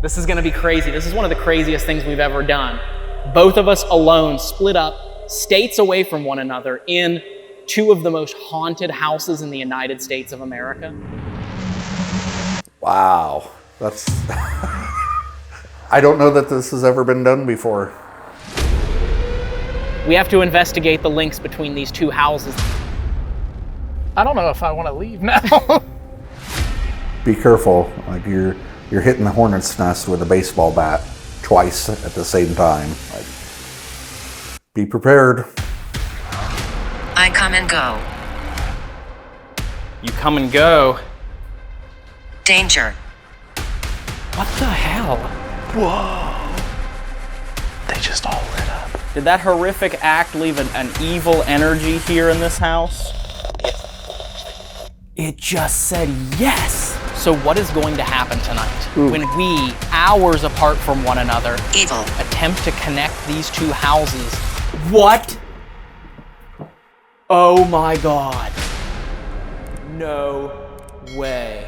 This is gonna be crazy. This is one of the craziest things we've ever done. Both of us alone, split up, states away from one another in two of the most haunted houses in the United States of America. Wow, that's... I don't know that this has ever been done before. We have to investigate the links between these two houses. I don't know if I want to leave now. Be careful, like you're hitting the hornet's nest with a baseball bat twice at the same time. Like, be prepared. I come and go. You come and go. Danger. What the hell? Whoa. They just all lit up. Did that horrific act leave an evil energy here in this house? It just said yes. So what is going to happen tonight when we, hours apart from one another, Evil. attempt to connect these two houses? What? Oh my God. No way.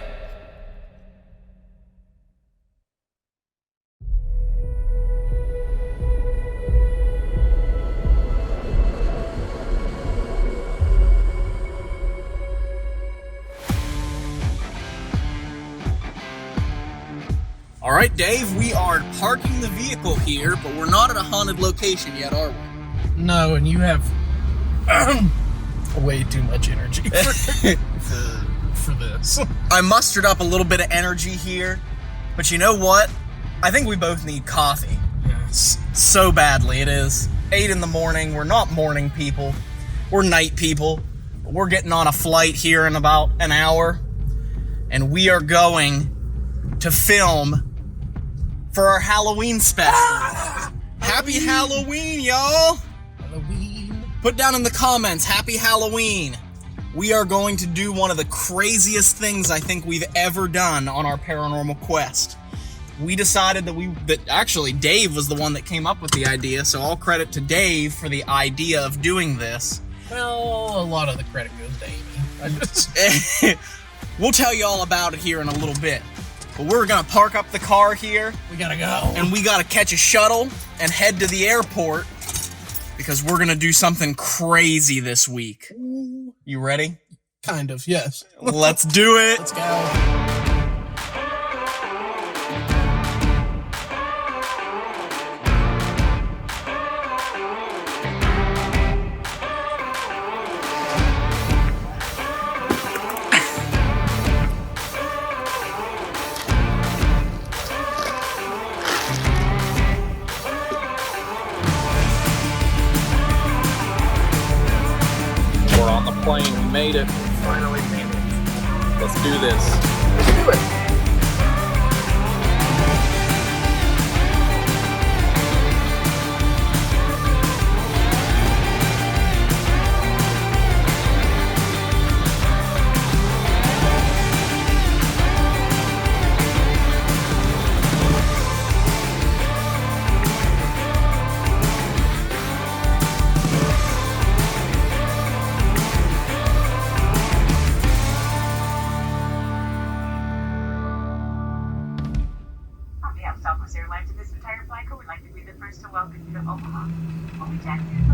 All right, Dave, we are parking the vehicle here, but we're not at a haunted location yet, are we? No, and you have way too much energy for this. I mustered up a little bit of energy here, but you know what? I think we both need coffee. Yes. So badly. It is 8 in the morning. We're not morning people. We're night people. We're getting on a flight here in about an hour, and we are going to film for our Halloween special. Happy Halloween, y'all! Halloween. Put down in the comments, Happy Halloween. We are going to do one of the craziest things I think we've ever done on our paranormal quest. We decided that actually Dave was the one that came up with the idea, so all credit to Dave for the idea of doing this. Well, a lot of the credit goes to Amy. We'll tell you all about it here in a little bit. But we're gonna park up the car here. We gotta go. And we gotta catch a shuttle and head to the airport because we're gonna do something crazy this week. You ready? Kind of, yes. Let's do it. Let's go. Plane, we made it. Finally made it. Let's do this. Let's do it. Southwest Airlines and this entire flight crew would like to be the first to welcome you to Omaha. We'll be taxiing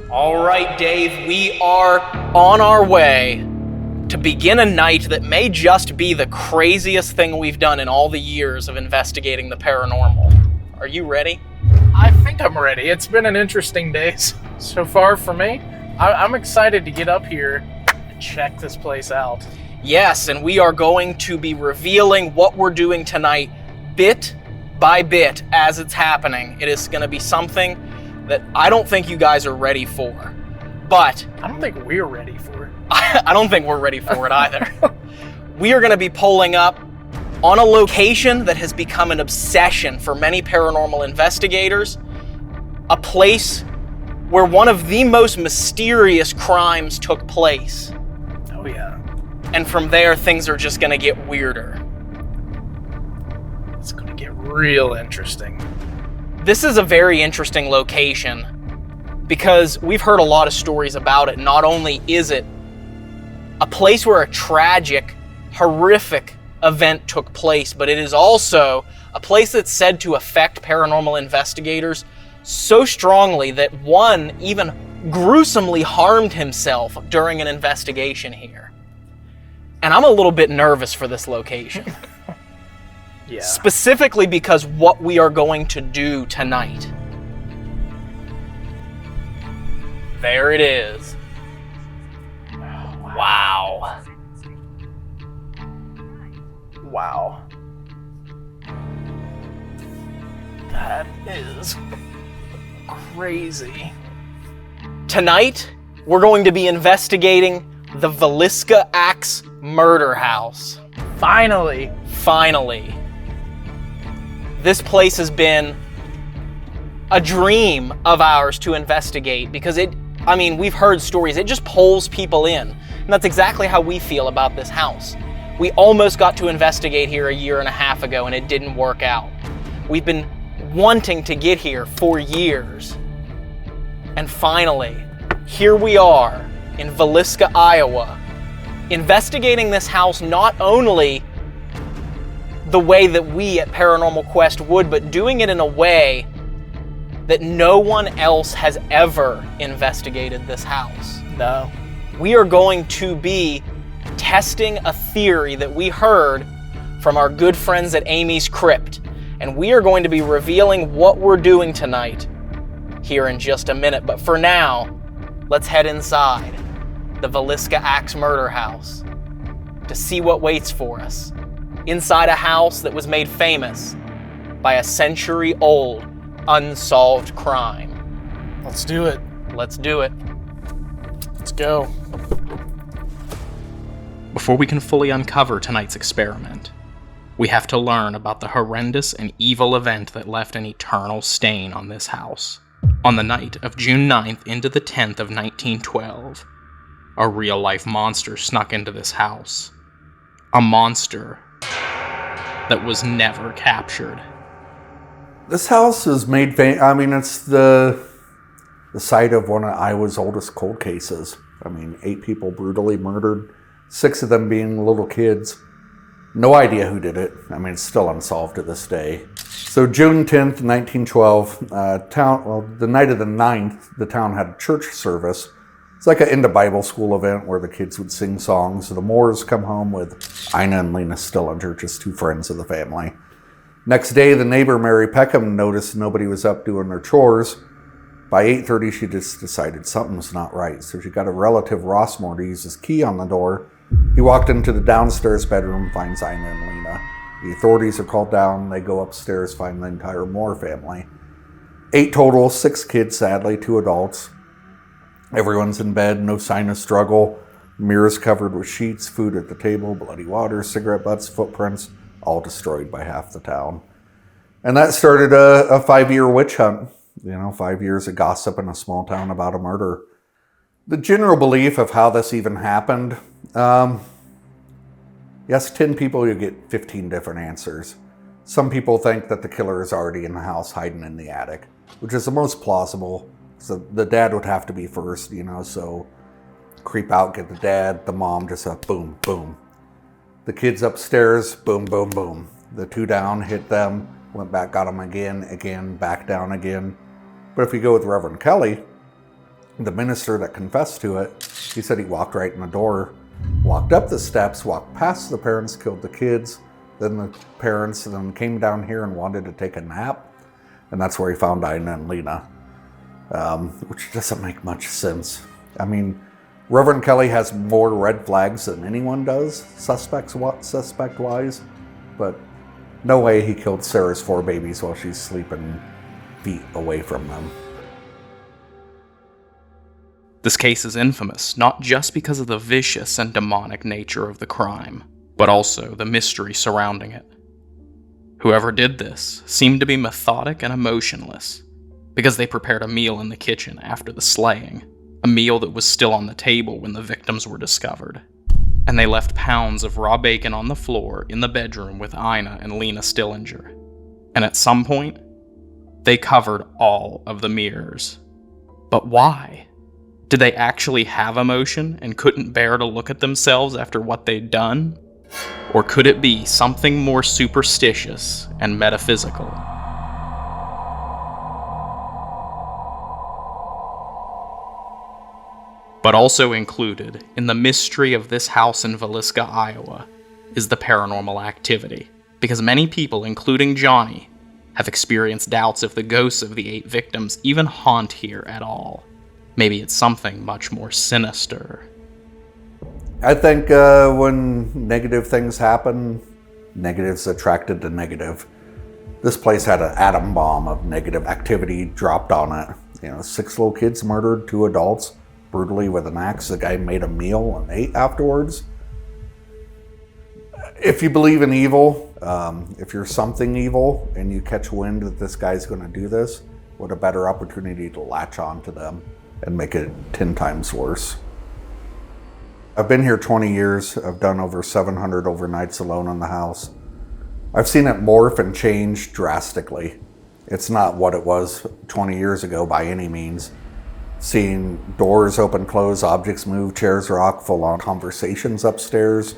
All right, Dave, we are on our way to begin a night that may just be the craziest thing we've done in all the years of investigating the paranormal. Are you ready? I think I'm ready. It's been an interesting day so far for me. I'm excited to get up here and check this place out. Yes, and we are going to be revealing what we're doing tonight bit by bit as it's happening. It is going to be something that I don't think you guys are ready for, but I don't think we're ready for it. I don't think we're ready for it either. We are going to be pulling up on a location that has become an obsession for many paranormal investigators, a place where one of the most mysterious crimes took place. Oh yeah. And from there, things are just gonna get weirder. It's gonna get real interesting. This is a very interesting location because we've heard a lot of stories about it. Not only is it a place where a tragic, horrific event took place, but it is also a place that's said to affect paranormal investigators so strongly that one even gruesomely harmed himself during an investigation here. And I'm a little bit nervous for this location. Yeah. Specifically because what we are going to do tonight. There it is. Wow. Wow. That is crazy. Tonight, we're going to be investigating the Villisca Axe murder house. Finally. Finally. This place has been a dream of ours to investigate because we've heard stories, it just pulls people in. And that's exactly how we feel about this house. We almost got to investigate here a year and a half ago and it didn't work out. We've been wanting to get here for years. And finally, here we are in Villisca, Iowa, investigating this house not only the way that we at Paranormal Quest would, but doing it in a way that no one else has ever investigated this house. No. We are going to be testing a theory that we heard from our good friends at Amy's Crypt, and we are going to be revealing what we're doing tonight here in just a minute. But for now, let's head inside the Villisca Axe murder house to see what waits for us inside a house that was made famous by a century-old unsolved crime. Let's do it. Let's do it. Let's go. Before we can fully uncover tonight's experiment, we have to learn about the horrendous and evil event that left an eternal stain on this house. On the night of June 9th into the 10th of 1912, a real-life monster snuck into this house. A monster that was never captured. This house is made it's the site of one of Iowa's oldest cold cases. 8 people brutally murdered, 6 of them being little kids. No idea who did it. It's still unsolved to this day. So June 10th, 1912, the night of the 9th, the town had a church service. It's like an end of Bible school event where the kids would sing songs. The Moores come home with Ina and Lena Stillinger, just 2 friends of the family. Next day, the neighbor, Mary Peckham, noticed nobody was up doing their chores. By 8:30, she just decided something was not right. So she got a relative, Rossmore, to use his key on the door. He walked into the downstairs bedroom, finds Ina and Lena. The authorities are called down. They go upstairs, find the entire Moore family. 8 total, 6 kids, sadly, 2 adults. Everyone's in bed, no sign of struggle. Mirrors covered with sheets, food at the table, bloody water, cigarette butts, footprints, all destroyed by half the town. And that started a 5-year witch hunt. 5 years of gossip in a small town about a murder. The general belief of how this even happened, yes, 10 people, you get 15 different answers. Some people think that the killer is already in the house hiding in the attic, which is the most plausible. So the dad would have to be first, so creep out, get the dad, the mom, just a boom, boom. The kids upstairs, boom, boom, boom. The 2 down, hit them, went back, got them again, back down again. But if you go with Reverend Kelly, the minister that confessed to it, he said he walked right in the door, walked up the steps, walked past the parents, killed the kids, then the parents, and then came down here and wanted to take a nap. And that's where he found Ina and Lena, which doesn't make much sense. Reverend Kelly has more red flags than anyone does, suspect-wise, but no way he killed Sarah's 4 babies while she's sleeping feet away from them. This case is infamous, not just because of the vicious and demonic nature of the crime, but also the mystery surrounding it. Whoever did this seemed to be methodic and emotionless, because they prepared a meal in the kitchen after the slaying, a meal that was still on the table when the victims were discovered. And they left pounds of raw bacon on the floor in the bedroom with Ina and Lena Stillinger. And at some point, They covered all of the mirrors. But why? Did they actually have emotion and couldn't bear to look at themselves after what they'd done? Or could it be something more superstitious and metaphysical? But also included in the mystery of this house in Villisca, Iowa, is the paranormal activity, because many people, including Johnny, have experienced doubts if the ghosts of the 8 victims even haunt here at all. Maybe it's something much more sinister. I think when negative things happen, negative's attracted to negative. This place had an atom bomb of negative activity dropped on it. 6 little kids murdered, 2 adults, brutally with an axe. The guy made a meal and ate afterwards. If you believe in evil, if you're something evil and you catch wind that this guy's going to do this, what a better opportunity to latch on to them and make it 10 times worse. I've been here 20 years. I've done over 700 overnights alone in the house. I've seen it morph and change drastically. It's not what it was 20 years ago by any means. Seeing doors open, close, objects move, chairs rock, full-on conversations upstairs.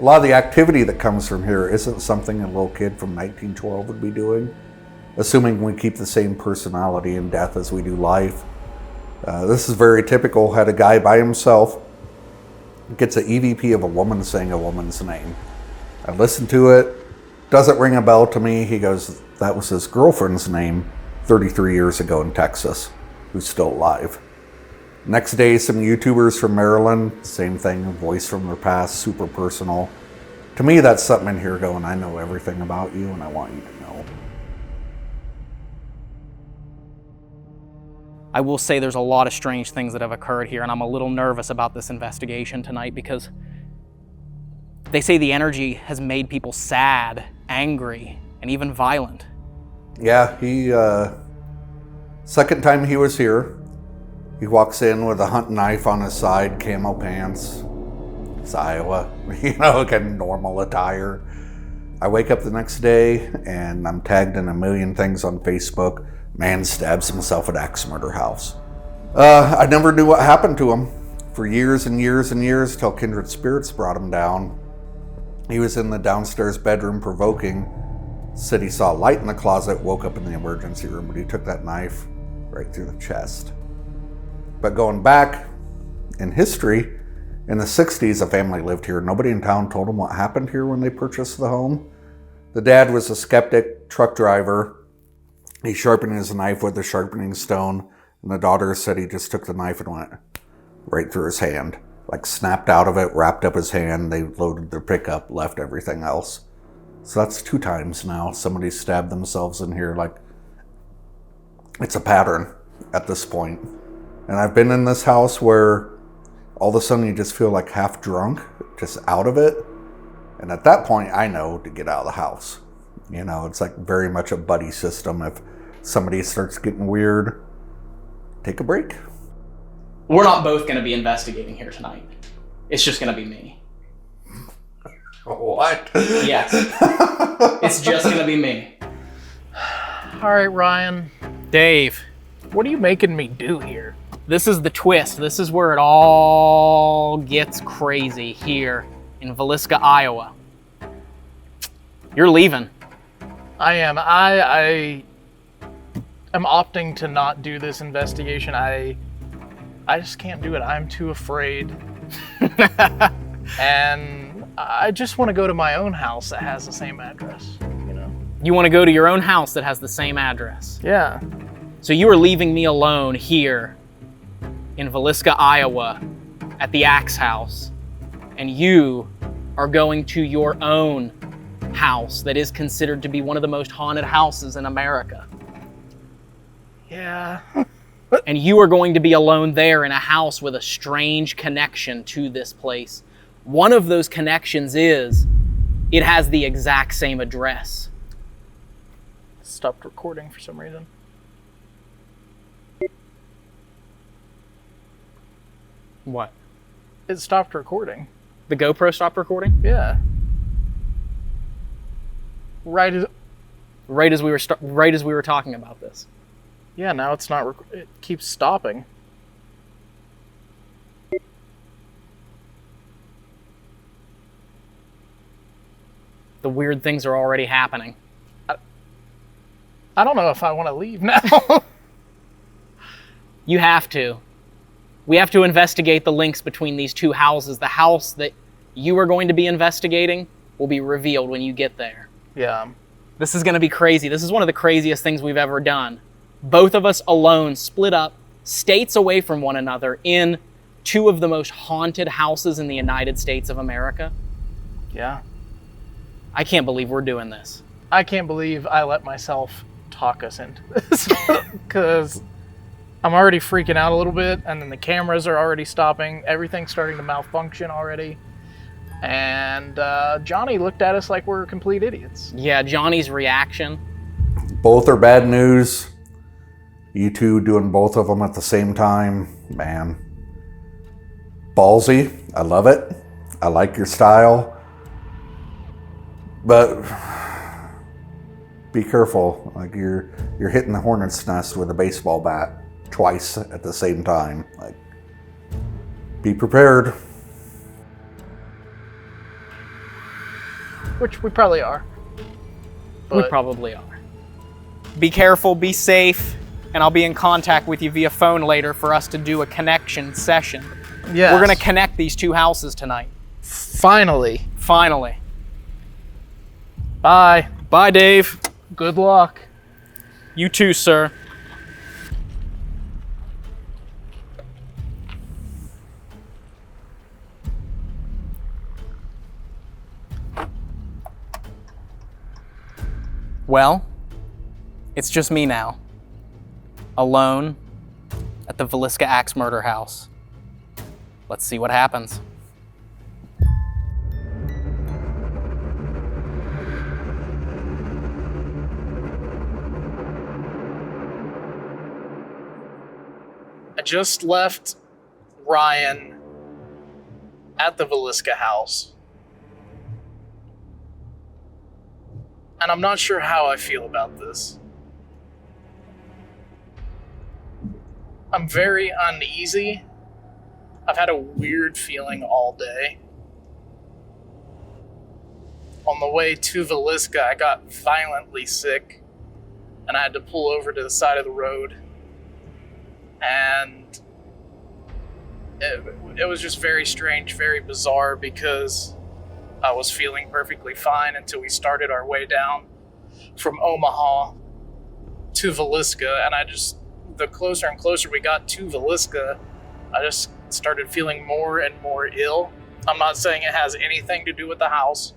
A lot of the activity that comes from here isn't something a little kid from 1912 would be doing, assuming we keep the same personality in death as we do life. This is very typical. Had a guy by himself, gets an EVP of a woman saying a woman's name. I listened to it, doesn't ring a bell to me. He goes, that was his girlfriend's name 33 years ago in Texas, who's still alive. Next day, some YouTubers from Maryland, same thing, a voice from their past, super personal. To me, that's something in here going, I know everything about you and I want you to know. I will say there's a lot of strange things that have occurred here, and I'm a little nervous about this investigation tonight because they say the energy has made people sad, angry, and even violent. Yeah, second time he was here, he walks in with a hunting knife on his side, camo pants. It's Iowa, kind of normal attire. I wake up the next day and I'm tagged in a million things on Facebook. Man stabs himself at axe murder house. I never knew what happened to him for years and years and years till kindred spirits brought him down. He was in the downstairs bedroom provoking. Said he saw light in the closet, woke up in the emergency room, but he took that knife right through the chest. But going back in history, in the 60s, a family lived here. Nobody in town told them what happened here when they purchased the home. The dad was a skeptic truck driver. He sharpened his knife with a sharpening stone, and the daughter said he just took the knife and went right through his hand. Like snapped out of it, wrapped up his hand, they loaded their pickup, left everything else. So that's 2 times now somebody stabbed themselves in here. Like, it's a pattern at this point. And I've been in this house where all of a sudden you just feel like half drunk, just out of it. And at that point, I know to get out of the house. It's like very much a buddy system. If somebody starts getting weird, take a break. We're not both going to be investigating here tonight. It's just going to be me. What? Yes. It's just going to be me. All right, Ryan. Dave, What are you making me do here? this is the twist. This is where it all gets crazy here in Villisca, Iowa. You're leaving. I am. I am opting to not do this investigation. I just can't do it. I'm too afraid. And I just want to go to my own house that has the same address, You want to go to your own house that has the same address. Yeah. So you are leaving me alone here in Villisca, Iowa at the Axe House. And you are going to your own house that is considered to be one of the most haunted houses in America. Yeah. And you are going to be alone there in a house with a strange connection to this place. One of those connections is it has the exact same address. Stopped recording for some reason. What? It stopped recording. The GoPro stopped recording? Yeah. Right as... right as we were talking about this. Yeah, now it's not. It keeps stopping. The weird things are already happening. I don't know if I want to leave now. You have to. We have to investigate the links between these two houses. The house that you are going to be investigating will be revealed when you get there. Yeah. This is going to be crazy. This is one of the craziest things we've ever done. Both of us alone, split up, states away from one another in two of the most haunted houses in the United States of America. Yeah. I can't believe we're doing this. I can't believe I let myself talk us into this. Because I'm already freaking out a little bit, and then the cameras are already stopping. Everything's starting to malfunction already. And Johnny looked at us like we're complete idiots. Yeah, Johnny's reaction. Both are bad news. You two doing both of them at the same time, man. Ballsy. I love it. I like your style. But be careful. Like you're hitting the hornet's nest with a baseball bat twice at the same time. Like, be prepared. Which we probably are. We probably are. Be careful, be safe, and I'll be in contact with you via phone later for us to do a connection session. Yeah. We're going to connect these two houses tonight. Finally. Finally. Bye. Bye, Dave. Good luck. You too, sir. Well, it's just me now, alone at the Villisca Axe murder house. Let's see what happens. I just left Ryan at the Villisca house. And I'm not sure how I feel about this. I'm very uneasy. I've had a weird feeling all day. On the way to Villisca, I got violently sick, and I had to pull over to the side of the road. And it was just very strange, very bizarre, because I was feeling perfectly fine until we started our way down from Omaha to Villisca, and the closer and closer we got to Villisca, I just started feeling more and more ill. I'm not saying it has anything to do with the house,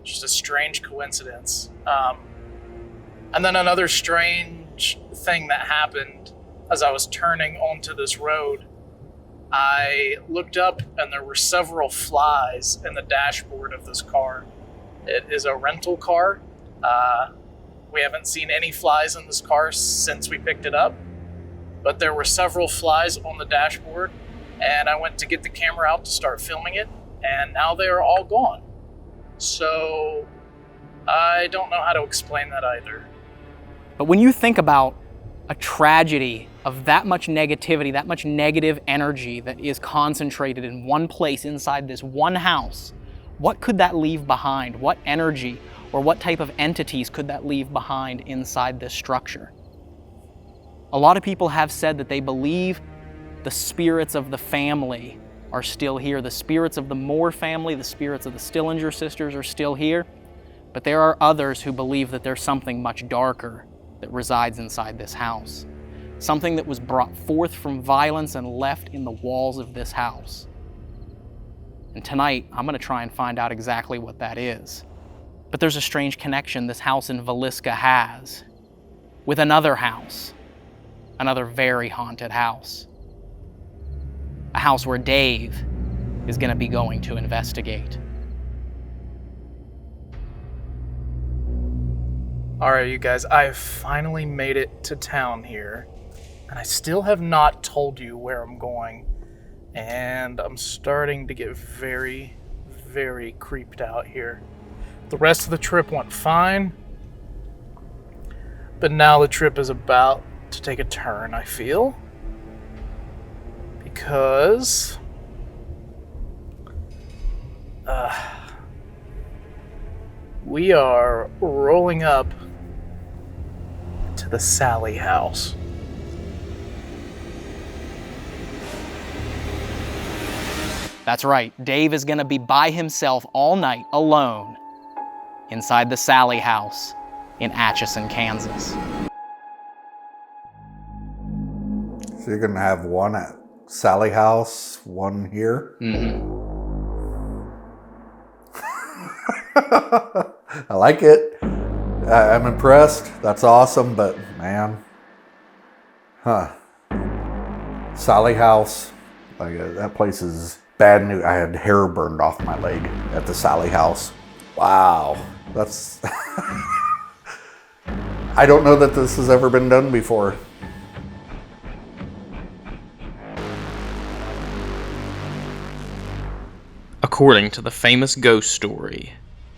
it's just a strange coincidence. And then another strange thing that happened as I was turning onto this road, I looked up and there were several flies in the dashboard of this car. It is a rental car. We haven't seen any flies in this car since we picked it up, but there were several flies on the dashboard, and I went to get the camera out to start filming it, and now they are all gone. So I don't know how to explain that either. But when you think about a tragedy of that much negativity, that much negative energy that is concentrated in one place inside this one house, what could that leave behind? What energy or what type of entities could that leave behind inside this structure? A lot of people have said that they believe the spirits of the family are still here. The spirits of the Moore family, the spirits of the Stillinger sisters are still here. But there are others who believe that there's something much darker that resides inside this house. Something that was brought forth from violence and left in the walls of this house. And tonight, I'm going to try and find out exactly what that is. But there's a strange connection this house in Villisca has with another house, another very haunted house. A house where Dave is going to be going to investigate. All right, you guys, I have finally made it to town here, and I still have not told you where I'm going, and I'm starting to get very, very creeped out here. The rest of the trip went fine. But now the trip is about to take a turn, I feel. Because... we are rolling up to the Sally house. That's right, Dave is gonna be by himself all night, alone, inside the Sally house in Atchison, Kansas. So you're gonna have one at Sally house, one here? Mm-hmm. I like it. I'm impressed. That's awesome, but man. Sally house. Like, that place is bad news. I had hair burned off my leg at the Sally house. Wow. That's... I don't know that this has ever been done before. According to the famous ghost story,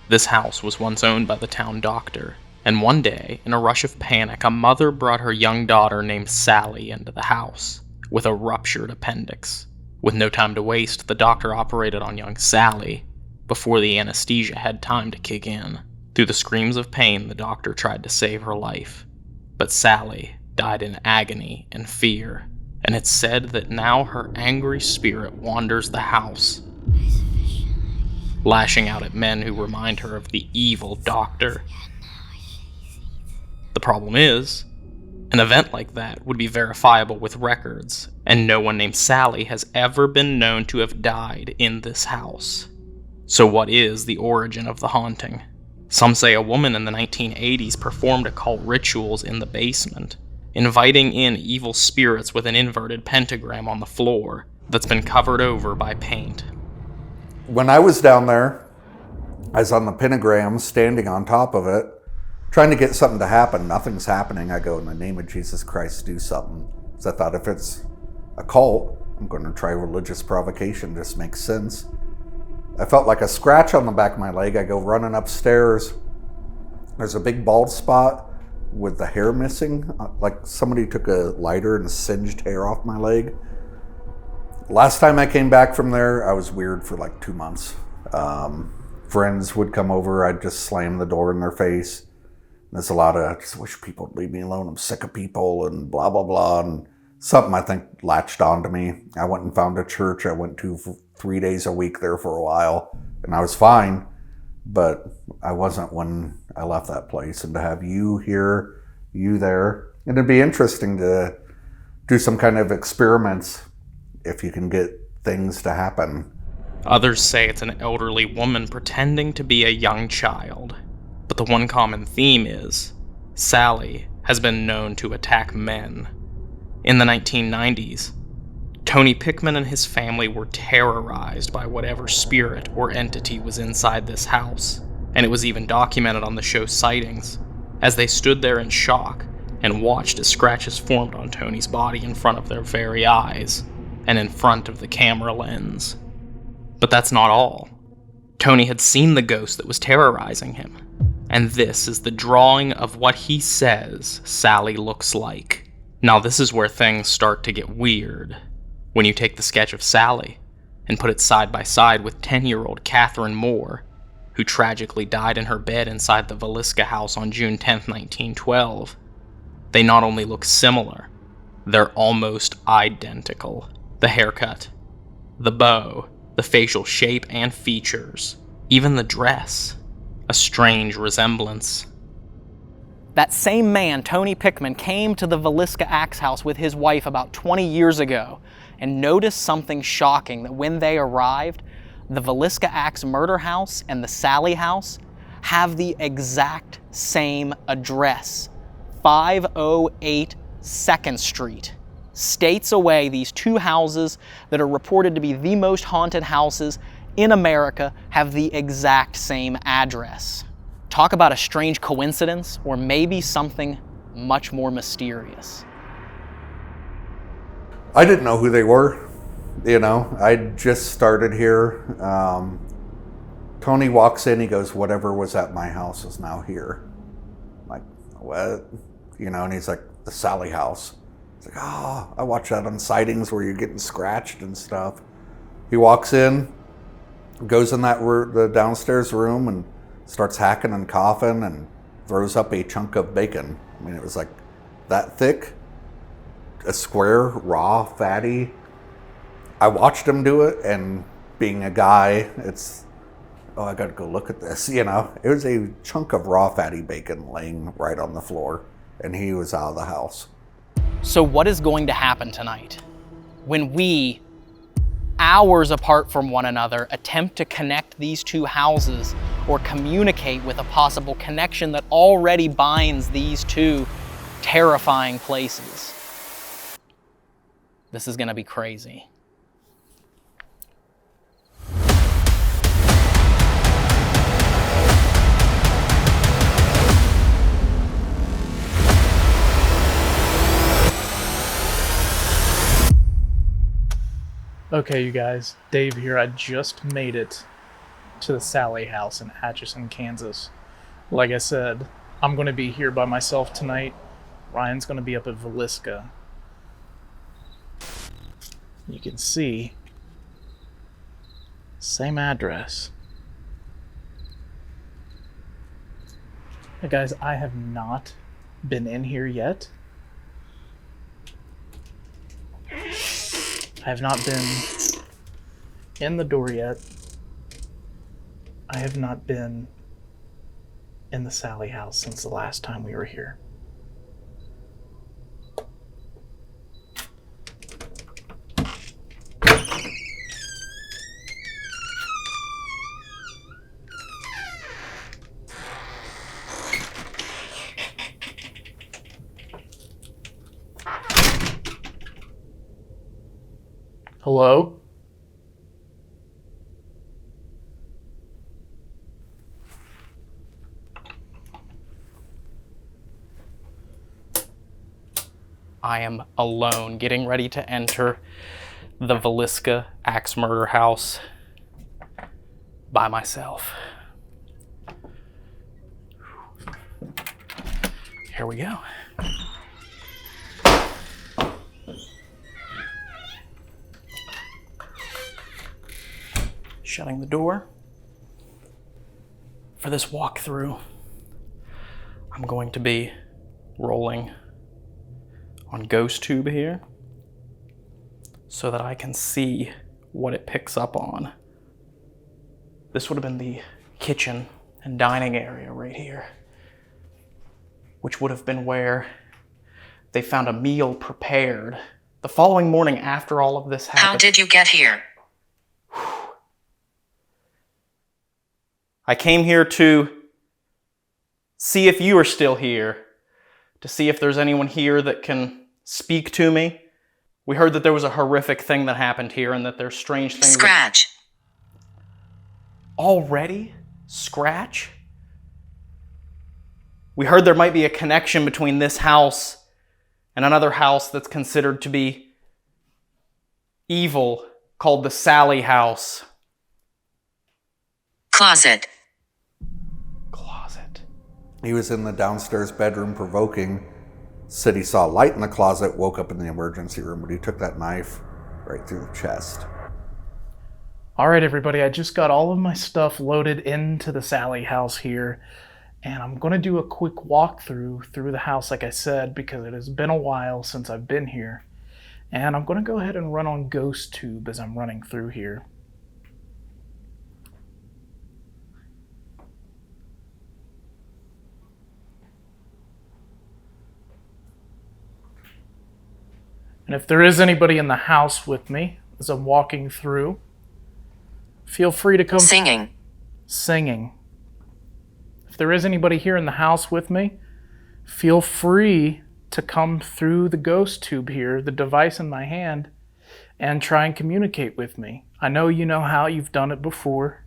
this house was once owned by the town doctor, and one day, in a rush of panic, a mother brought her young daughter named Sally into the house with a ruptured appendix. With no time to waste, the doctor operated on young Sally before the anesthesia had time to kick in. Through the screams of pain, the doctor tried to save her life, but Sally died in agony and fear, and it's said that now her angry spirit wanders the house, lashing out at men who remind her of the evil doctor. The problem is, an event like that would be verifiable with records, and no one named Sally has ever been known to have died in this house. So what is the origin of the haunting? Some say a woman in the 1980s performed occult rituals in the basement, inviting in evil spirits with an inverted pentagram on the floor that's been covered over by paint. When I was down there, I was on the pentagram, standing on top of it, trying to get something to happen. Nothing's happening. I go, in the name of Jesus Christ, do something. So I thought, if it's a cult, I'm going to try religious provocation. This makes sense. I felt like a scratch on the back of my leg. I go running upstairs. There's a big bald spot with the hair missing. Like somebody took a lighter and singed hair off my leg. Last time I came back from there, I was weird for like 2 months. Friends would come over. I'd just slam the door in their face. There's a lot of, I just wish people would leave me alone. I'm sick of people and blah, blah, blah. And something I think latched onto me. I went and found a church I went to for 3 days a week there for a while. And I was fine, but I wasn't when I left that place. And to have you here, you there, and it'd be interesting to do some kind of experiments if you can get things to happen. Others say it's an elderly woman pretending to be a young child. But the one common theme is, Sally has been known to attack men. In the 1990s, Tony Pickman and his family were terrorized by whatever spirit or entity was inside this house, and it was even documented on the show's sightings, as they stood there in shock and watched as scratches formed on Tony's body in front of their very eyes, and in front of the camera lens. But that's not all. Tony had seen the ghost that was terrorizing him, and this is the drawing of what he says Sally looks like. Now this is where things start to get weird. When you take the sketch of Sally and put it side by side with 10-year-old Catherine Moore, who tragically died in her bed inside the Villisca house on June 10, 1912, they not only look similar, they're almost identical. The haircut, the bow, the facial shape and features, even the dress, a strange resemblance. That same man, Tony Pickman, came to the Villisca Axe House with his wife about 20 years ago and noticed something shocking, that when they arrived, the Villisca Axe Murder House and the Sally House have the exact same address, 508 2nd Street. States away, these two houses that are reported to be the most haunted houses in America have the exact same address. Talk about a strange coincidence, or maybe something much more mysterious. I didn't know who they were. You know, I just started here. Tony walks in, he goes, whatever was at my house is now here. I'm like, what? you know, and he's like, the Sally house. It's like, oh, I watch that on sightings where you're getting scratched and stuff. He walks in, goes in the downstairs room and starts hacking and coughing and throws up a chunk of bacon. I mean, it was like that thick, a square, raw, fatty. I watched him do it, and being a guy, it's, oh, I gotta go look at this, you know. It was a chunk of raw, fatty bacon laying right on the floor, and he was out of the house. So what is going to happen tonight when we, hours apart from one another, attempt to connect these two houses or communicate with a possible connection that already binds these two terrifying places? This is going to be crazy. Okay, you guys, Dave here. I just made it to the Sally house in Atchison, Kansas. Like I said, I'm going to be here by myself tonight. Ryan's going to be up at Villisca. You can see, same address. Hey guys, I have not been in here yet. I have not been in the door yet. I have not been in the Sally house since the last time we were here. Hello? I am alone, getting ready to enter the Villisca axe murder house by myself. Here we go. Shutting the door. For this walkthrough, I'm going to be rolling on GhostTube here so that I can see what it picks up on. This would have been the kitchen and dining area right here, which would have been where they found a meal prepared the following morning after all of this happened. How did you get here? I came here to see if you are still here, to see if there's anyone here that can speak to me. We heard that there was a horrific thing that happened here and that there's strange things. Scratch. Already? Scratch? We heard there might be a connection between this house and another house that's considered to be evil, called the Sally house. Closet. Closet. He was in the downstairs bedroom provoking. Said he saw light in the closet, woke up in the emergency room, but he took that knife right through the chest. All right, everybody, I just got all of my stuff loaded into the Sally house here, and I'm going to do a quick walkthrough through the house, like I said, because it has been a while since I've been here. And I'm going to go ahead and run on GhostTube as I'm running through here. And if there is anybody in the house with me as I'm walking through, feel free to come. Singing. Singing. If there is anybody here in the house with me, feel free to come through the GhostTube here, the device in my hand, and try and communicate with me. I know you know how, you've done it before,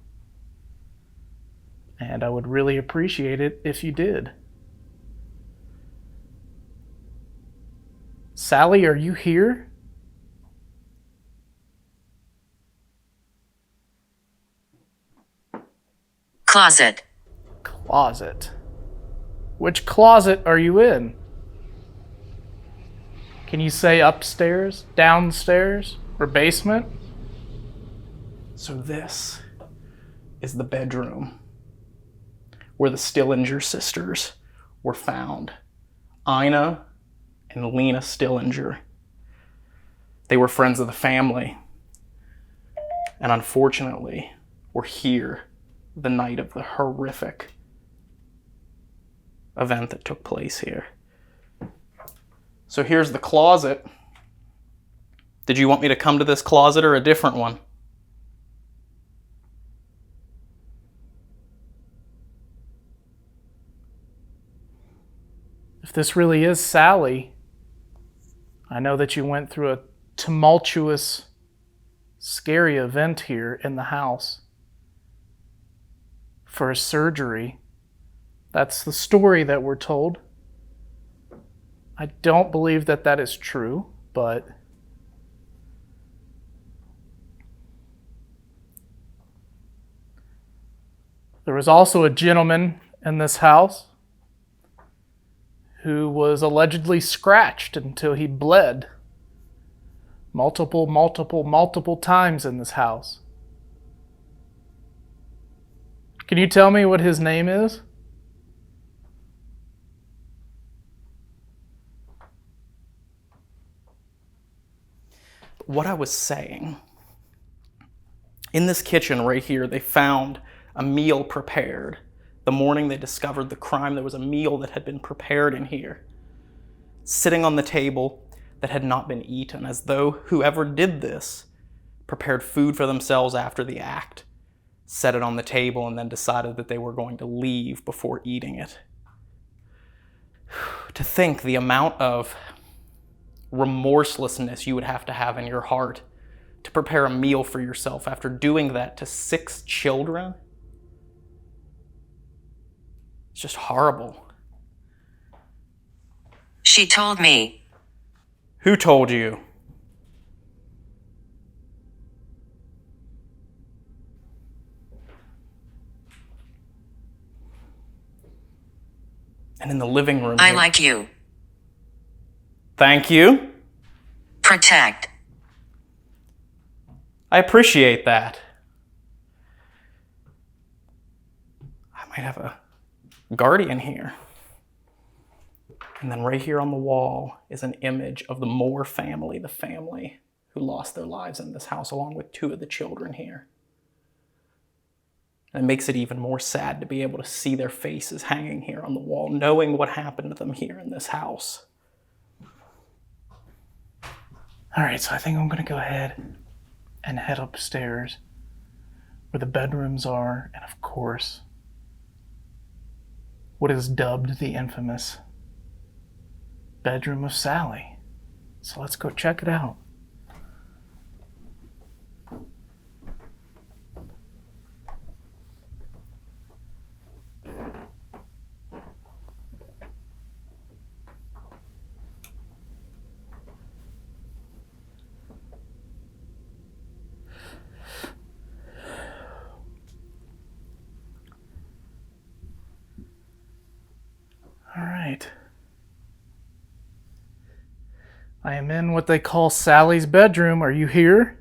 and I would really appreciate it if you did. Sally, are you here? Closet. Closet. Which closet are you in? Can you say upstairs, downstairs, or basement? So this is the bedroom where the Stillinger sisters were found. Ina and Lena Stillinger. They were friends of the family. And unfortunately, were here the night of the horrific event that took place here. So here's the closet. Did you want me to come to this closet or a different one? If this really is Sally, I know that you went through a tumultuous, scary event here in the house for a surgery. That's the story that we're told. I don't believe that that is true, but there was also a gentleman in this house who was allegedly scratched until he bled multiple times in this house. Can you tell me what his name is? What I was saying, in this kitchen right here, they found a meal prepared. The morning they discovered the crime, there was a meal that had been prepared in here, sitting on the table that had not been eaten, as though whoever did this prepared food for themselves after the act, set it on the table, and then decided that they were going to leave before eating it. To think the amount of remorselessness you would have to have in your heart to prepare a meal for yourself after doing that to 6 children. It's just horrible. She told me. Who told you? And in the living room. I like you. Thank you. Protect. I appreciate that. I might have a guardian here. And then right here on the wall is an image of the Moore family, the family who lost their lives in this house, along with 2 of the children here. And it makes it even more sad to be able to see their faces hanging here on the wall, knowing what happened to them here in this house. All right, so I think I'm gonna go ahead and head upstairs where the bedrooms are, and of course, what is dubbed the infamous bedroom of Sally. So let's go check it out. All right. I am in what they call Sally's bedroom. Are you here?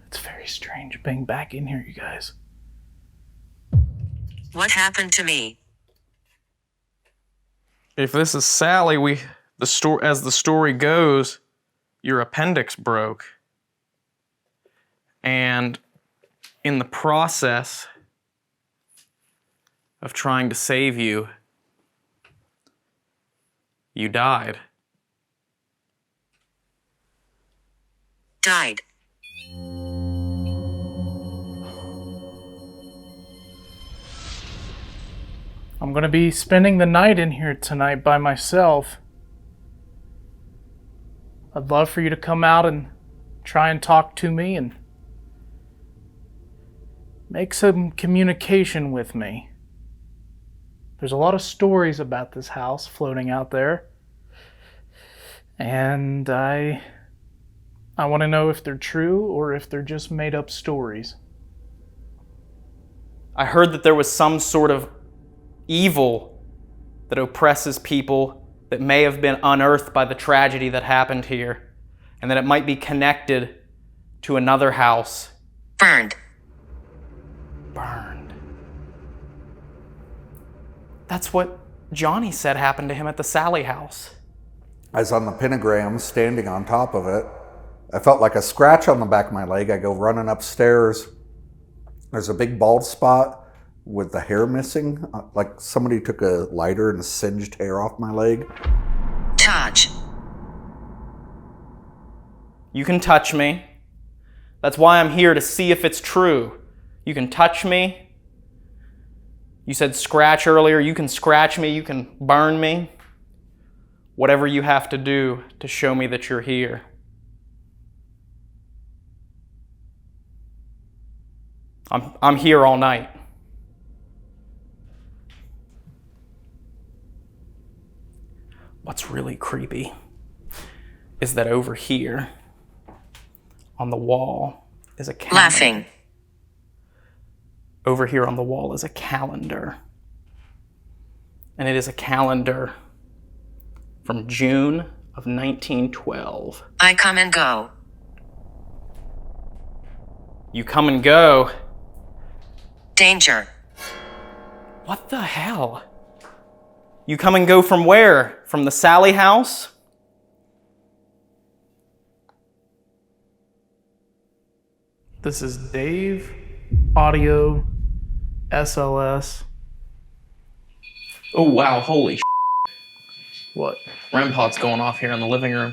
It's very strange being back in here, you guys. What happened to me? If this is Sally, as the story goes, your appendix broke. And in the process of trying to save you, you died. Died. I'm going to be spending the night in here tonight by myself. I'd love for you to come out and try and talk to me and make some communication with me. There's a lot of stories about this house floating out there, and I want to know if they're true or if they're just made up stories. I heard that there was some sort of evil that oppresses people that may have been unearthed by the tragedy that happened here, and that it might be connected to another house. Burned. Burned. That's what Johnny said happened to him at the Sally house. I was on the pentagram, standing on top of it. I felt like a scratch on the back of my leg. I go running upstairs. There's a big bald spot with the hair missing, like somebody took a lighter and singed hair off my leg. Touch. You can touch me. That's why I'm here, to see if it's true. You can touch me. You said scratch earlier. You can scratch me. You can burn me. Whatever you have to do to show me that you're here. I'm here all night. What's really creepy is that over here on the wall is a calendar. Laughing. Over here on the wall is a calendar. And it is a calendar from June of 1912. I come and go. You come and go. Danger. What the hell? You come and go from where? From the Sally house? This is Dave, audio, SLS. Oh wow, holy sh**. What? REM pod's going off here in the living room.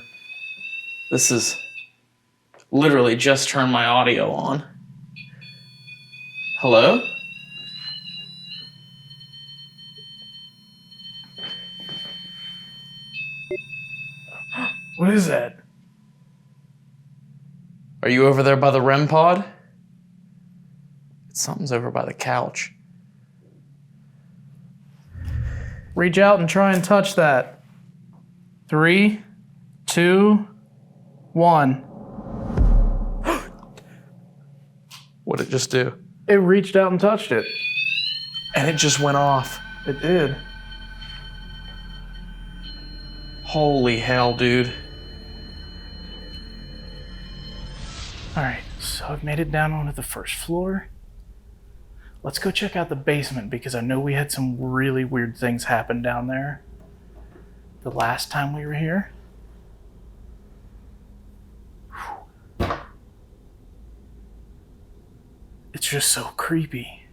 This is literally just turned my audio on. Hello? What is that? Are you over there by the REM pod? Something's over by the couch. Reach out and try and touch that. 3, 2, 1. What'd it just do? It reached out and touched it. And it just went off. It did. Holy hell, dude. Alright, so I've made it down onto the first floor. Let's go check out the basement because I know we had some really weird things happen down there the last time we were here. It's just so creepy.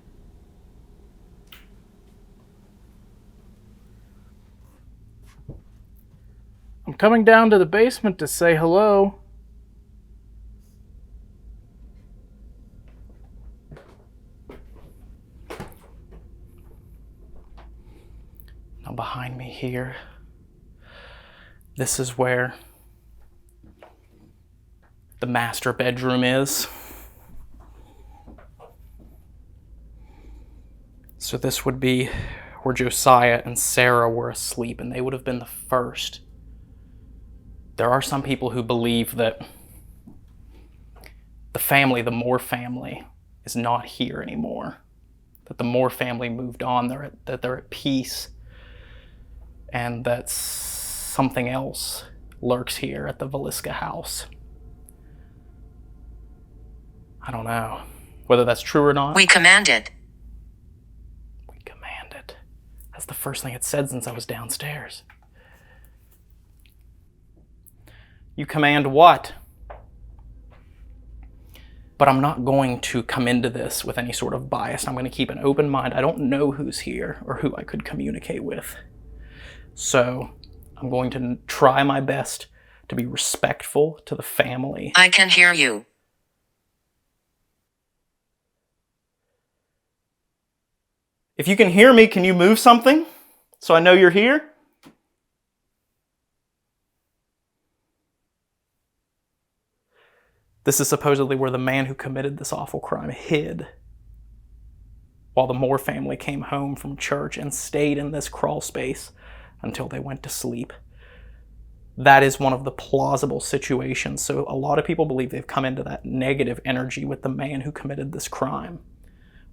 I'm coming down to the basement to say hello. Now behind me here, this is where the master bedroom is. So this would be where Josiah and Sarah were asleep, and they would have been the first. There are some people who believe that the family, the Moore family, is not here anymore. That the Moore family moved on, that they're at peace, and that something else lurks here at the Villisca house. I don't know whether that's true or not. We commanded. We commanded. That's the first thing it said since I was downstairs. You command what? But I'm not going to come into this with any sort of bias. I'm going to keep an open mind. I don't know who's here or who I could communicate with. So I'm going to try my best to be respectful to the family. I can hear you. If you can hear me, can you move something so I know you're here? This is supposedly where the man who committed this awful crime hid while the Moore family came home from church and stayed in this crawl space until they went to sleep. That is one of the plausible situations. So a lot of people believe they've come into that negative energy with the man who committed this crime.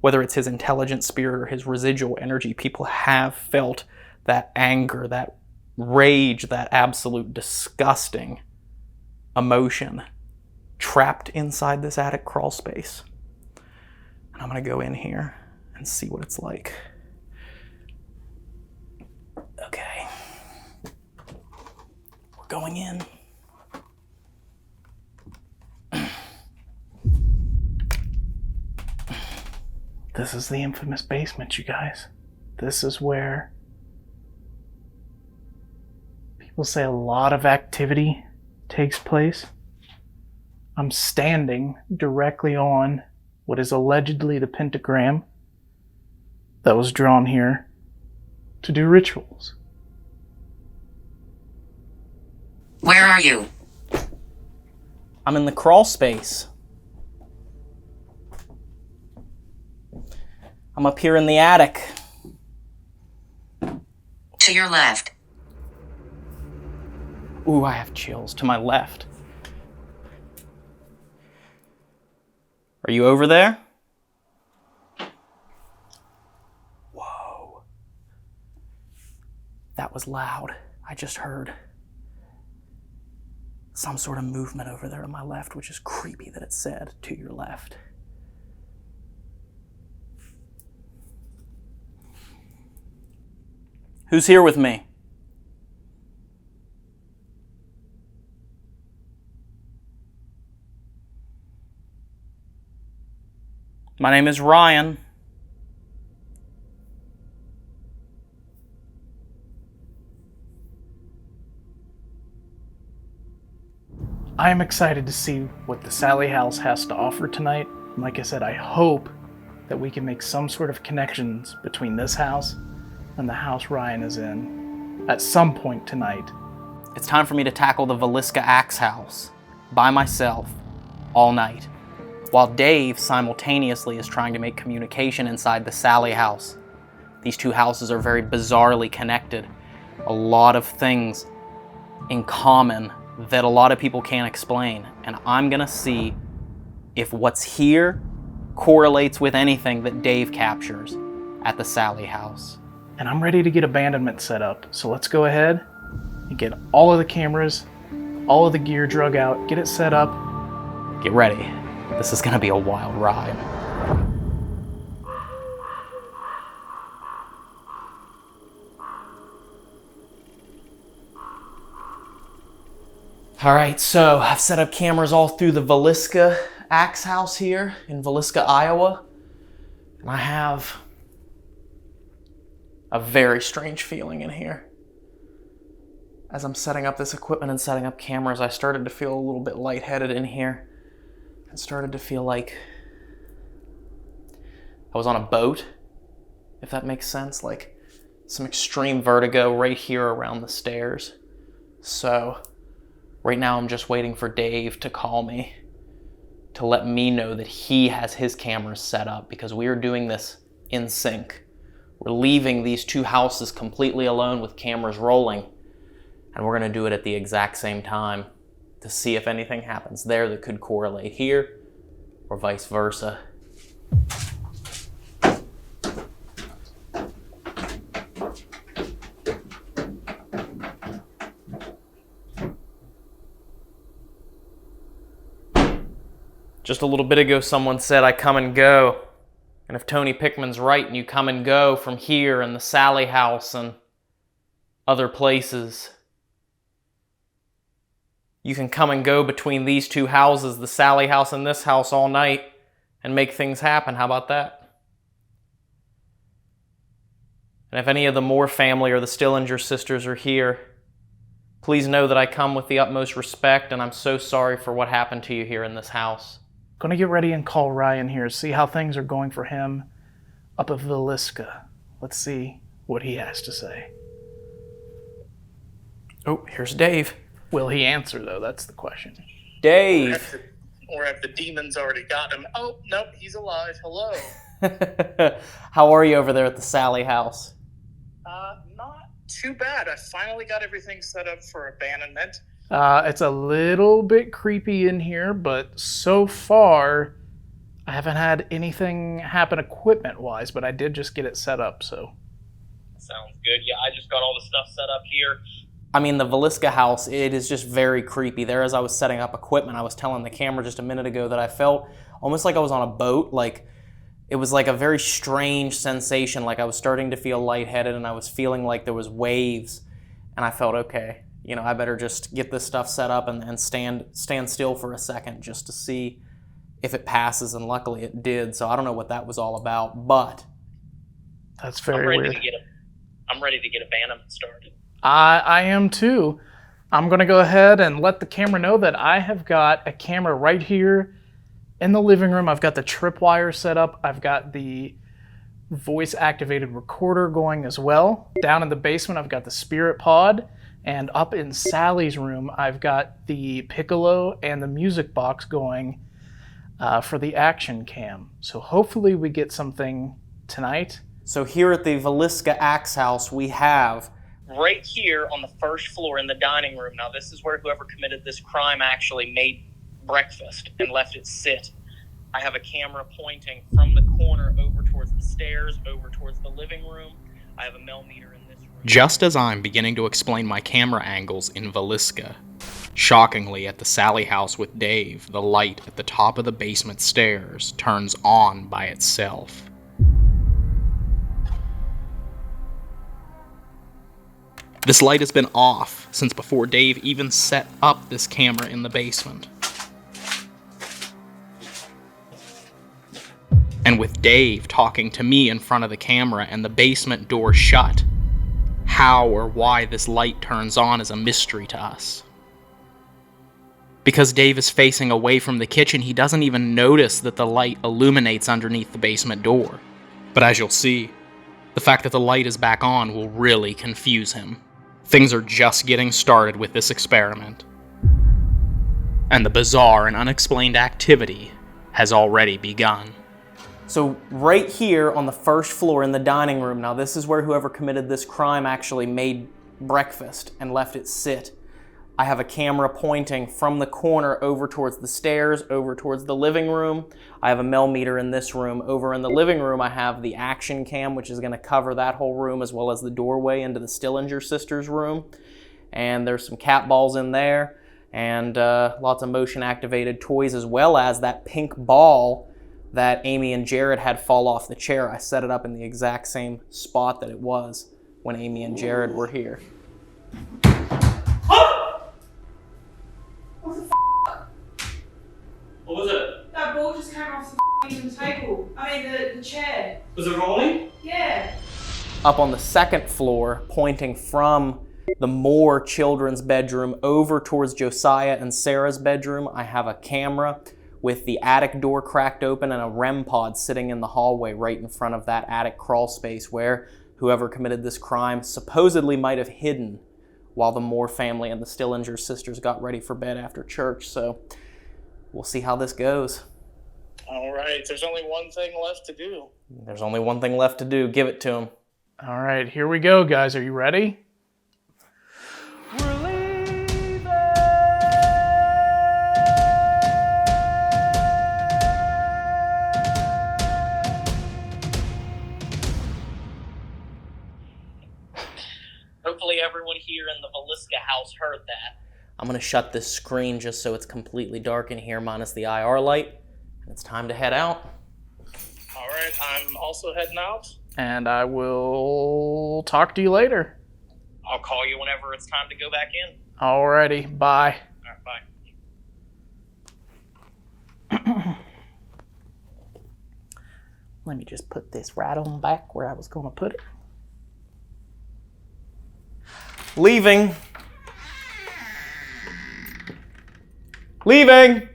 whether it's his intelligent spirit or his residual energy, people have felt that anger, that rage, that absolute disgusting emotion trapped inside this attic crawl space. And I'm going to go in here and see what it's like. Okay. We're going in. This is the infamous basement, you guys. This is where people say a lot of activity takes place. I'm standing directly on what is allegedly the pentagram that was drawn here to do rituals. Where are you? I'm in the crawl space. I'm up here in the attic. To your left. Ooh, I have chills. To my left. Are you over there? Whoa. That was loud. I just heard some sort of movement over there to my left, which is creepy that it said to your left. Who's here with me? My name is Ryan. I am excited to see what the Sally House has to offer tonight. And like I said, I hope that we can make some sort of connections between this house and the house Ryan is in at some point tonight. It's time for me to tackle the Valiska Axe House by myself all night, while Dave simultaneously is trying to make communication inside the Sally House. These two houses are very bizarrely connected. A lot of things in common that a lot of people can't explain. And I'm gonna see if what's here correlates with anything that Dave captures at the Sally House. And I'm ready to get abandonment set up. So let's go ahead and get all of the cameras, all of the gear drug out, get it set up. Get ready. This is gonna be a wild ride. All right, so I've set up cameras all through the Valiska Axe House here in Valiska, Iowa. And I have a very strange feeling in here. As I'm setting up this equipment and setting up cameras, I started to feel a little bit lightheaded in here. And started to feel like I was on a boat, if that makes sense. Like some extreme vertigo right here around the stairs. So right now I'm just waiting for Dave to call me to let me know that he has his cameras set up, because we are doing this in sync. We're leaving these two houses completely alone with cameras rolling, and we're gonna do it at the exact same time to see if anything happens there that could correlate here or vice versa. Just a little bit ago, someone said I come and go. And if Tony Pickman's right and you come and go from here and the Sally House and other places, you can come and go between these two houses, the Sally House and this house, all night and make things happen. How about that? And if any of the Moore family or the Stillinger sisters are here, please know that I come with the utmost respect, and I'm so sorry for what happened to you here in this house. Gonna get ready and call Ryan here, see how things are going for him up at Valiska. Let's see what he has to say. Oh, here's Dave. Will he answer, though? That's the question. Dave! Or have the demons already got him? Oh, nope, he's alive. Hello. How are you over there at the Sally House? Not too bad. I finally got everything set up for abandonment. It's a little bit creepy in here, but so far, I haven't had anything happen equipment-wise, but I did just get it set up, so. Sounds good. Yeah, I just got all the stuff set up here. I mean, the Velisca house, it is just very creepy. There, as I was setting up equipment, I was telling the camera just a minute ago that I felt almost like I was on a boat. Like, it was like a very strange sensation. Like, I was starting to feel lightheaded, and I was feeling like there was waves. And I felt, okay, you know, I better just get this stuff set up and stand still for a second just to see if it passes. And luckily it did. So I don't know what that was all about, but That's very weird. I'm ready to get abandonment started. I am too. I'm going to go ahead and let the camera know that I have got a camera right here in the living room. I've got the tripwire set up. I've got the voice-activated recorder going as well. Down in the basement, I've got the spirit pod. And up in Sally's room, I've got the piccolo and the music box going for the action cam. So hopefully we get something tonight. So here at the Velisca Axe House, we have Right here on the first floor in the dining room. Now, this is where whoever committed this crime actually made breakfast and left it sit. I have a camera pointing from the corner over towards the stairs, over towards the living room. I have a millimeter in this room. Just as I'm beginning to explain my camera angles in Velisca, shockingly at the Sally house with Dave, the light at the top of the basement stairs turns on by itself. This light has been off since before Dave even set up this camera in the basement. And with Dave talking to me in front of the camera and the basement door shut, how or why this light turns on is a mystery to us. Because Dave is facing away from the kitchen, he doesn't even notice that the light illuminates underneath the basement door. But as you'll see, the fact that the light is back on will really confuse him. Things are just getting started with this experiment, and the bizarre and unexplained activity has already begun. So right here on the first floor in the dining room, now this is where whoever committed this crime actually made breakfast and left it sit. I have a camera pointing from the corner over towards the stairs, over towards the living room. I have a millimeter in this room. Over in the living room, I have the action cam, which is going to cover that whole room, as well as the doorway into the Stillinger sisters' room. And there's some cat balls in there, and lots of motion-activated toys, as well as that pink ball that Amy and Jared had fall off the chair. I set it up in the exact same spot that it was when Amy and Jared were here. What was it? That ball just came off the table. I mean, the chair. Was it rolling? Yeah. Up on the second floor, pointing from the Moore children's bedroom over towards Josiah and Sarah's bedroom, I have a camera with the attic door cracked open and a REM pod sitting in the hallway right in front of that attic crawl space where whoever committed this crime supposedly might have hidden while the Moore family and the Stillinger sisters got ready for bed after church. So we'll see how this goes. All right, there's only one thing left to do. There's only one thing left to do. Give it to him. All right, here we go, guys. Are you ready? We're leaving! Hopefully everyone here in the Velisca house heard that. I'm going to shut this screen just so it's completely dark in here, minus the IR light. And it's time to head out. All right, I'm also heading out. And I will talk to you later. I'll call you whenever it's time to go back in. Alrighty, bye. All right, bye. Let me just put this right on back where I was going to put it. Leaving. Leaving.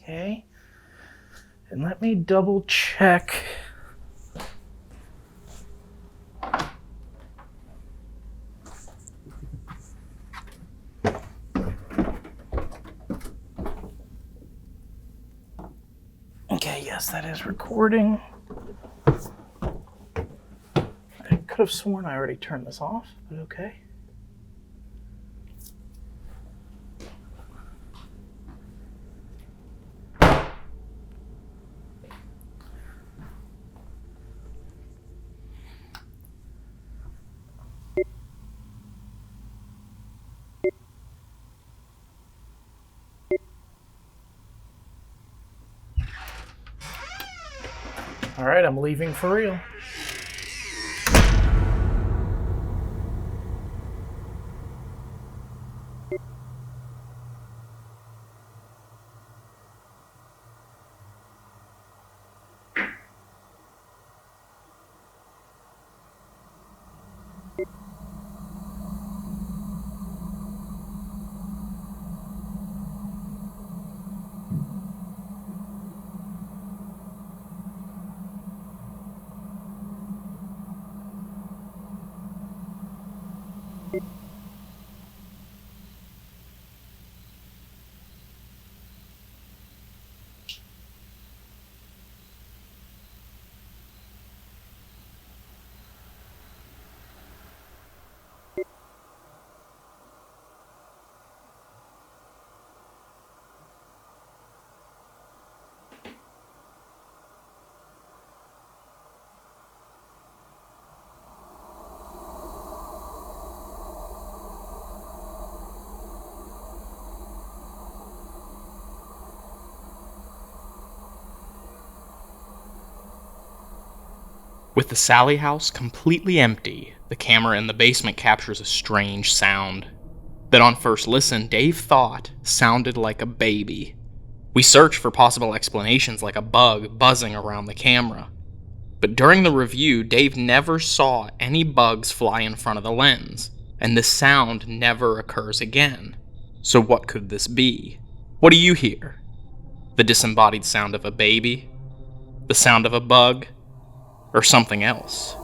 Okay. And let me double check. Okay, yes, that is recording. I could have sworn I already turned this off, but okay. Alright, I'm leaving for real. With the Sally house completely empty, the camera in the basement captures a strange sound that on first listen Dave thought sounded like a baby. We searched for possible explanations like a bug buzzing around the camera. But during the review, Dave never saw any bugs fly in front of the lens, and this sound never occurs again. So what could this be? What do you hear? The disembodied sound of a baby? The sound of a bug? Or something else?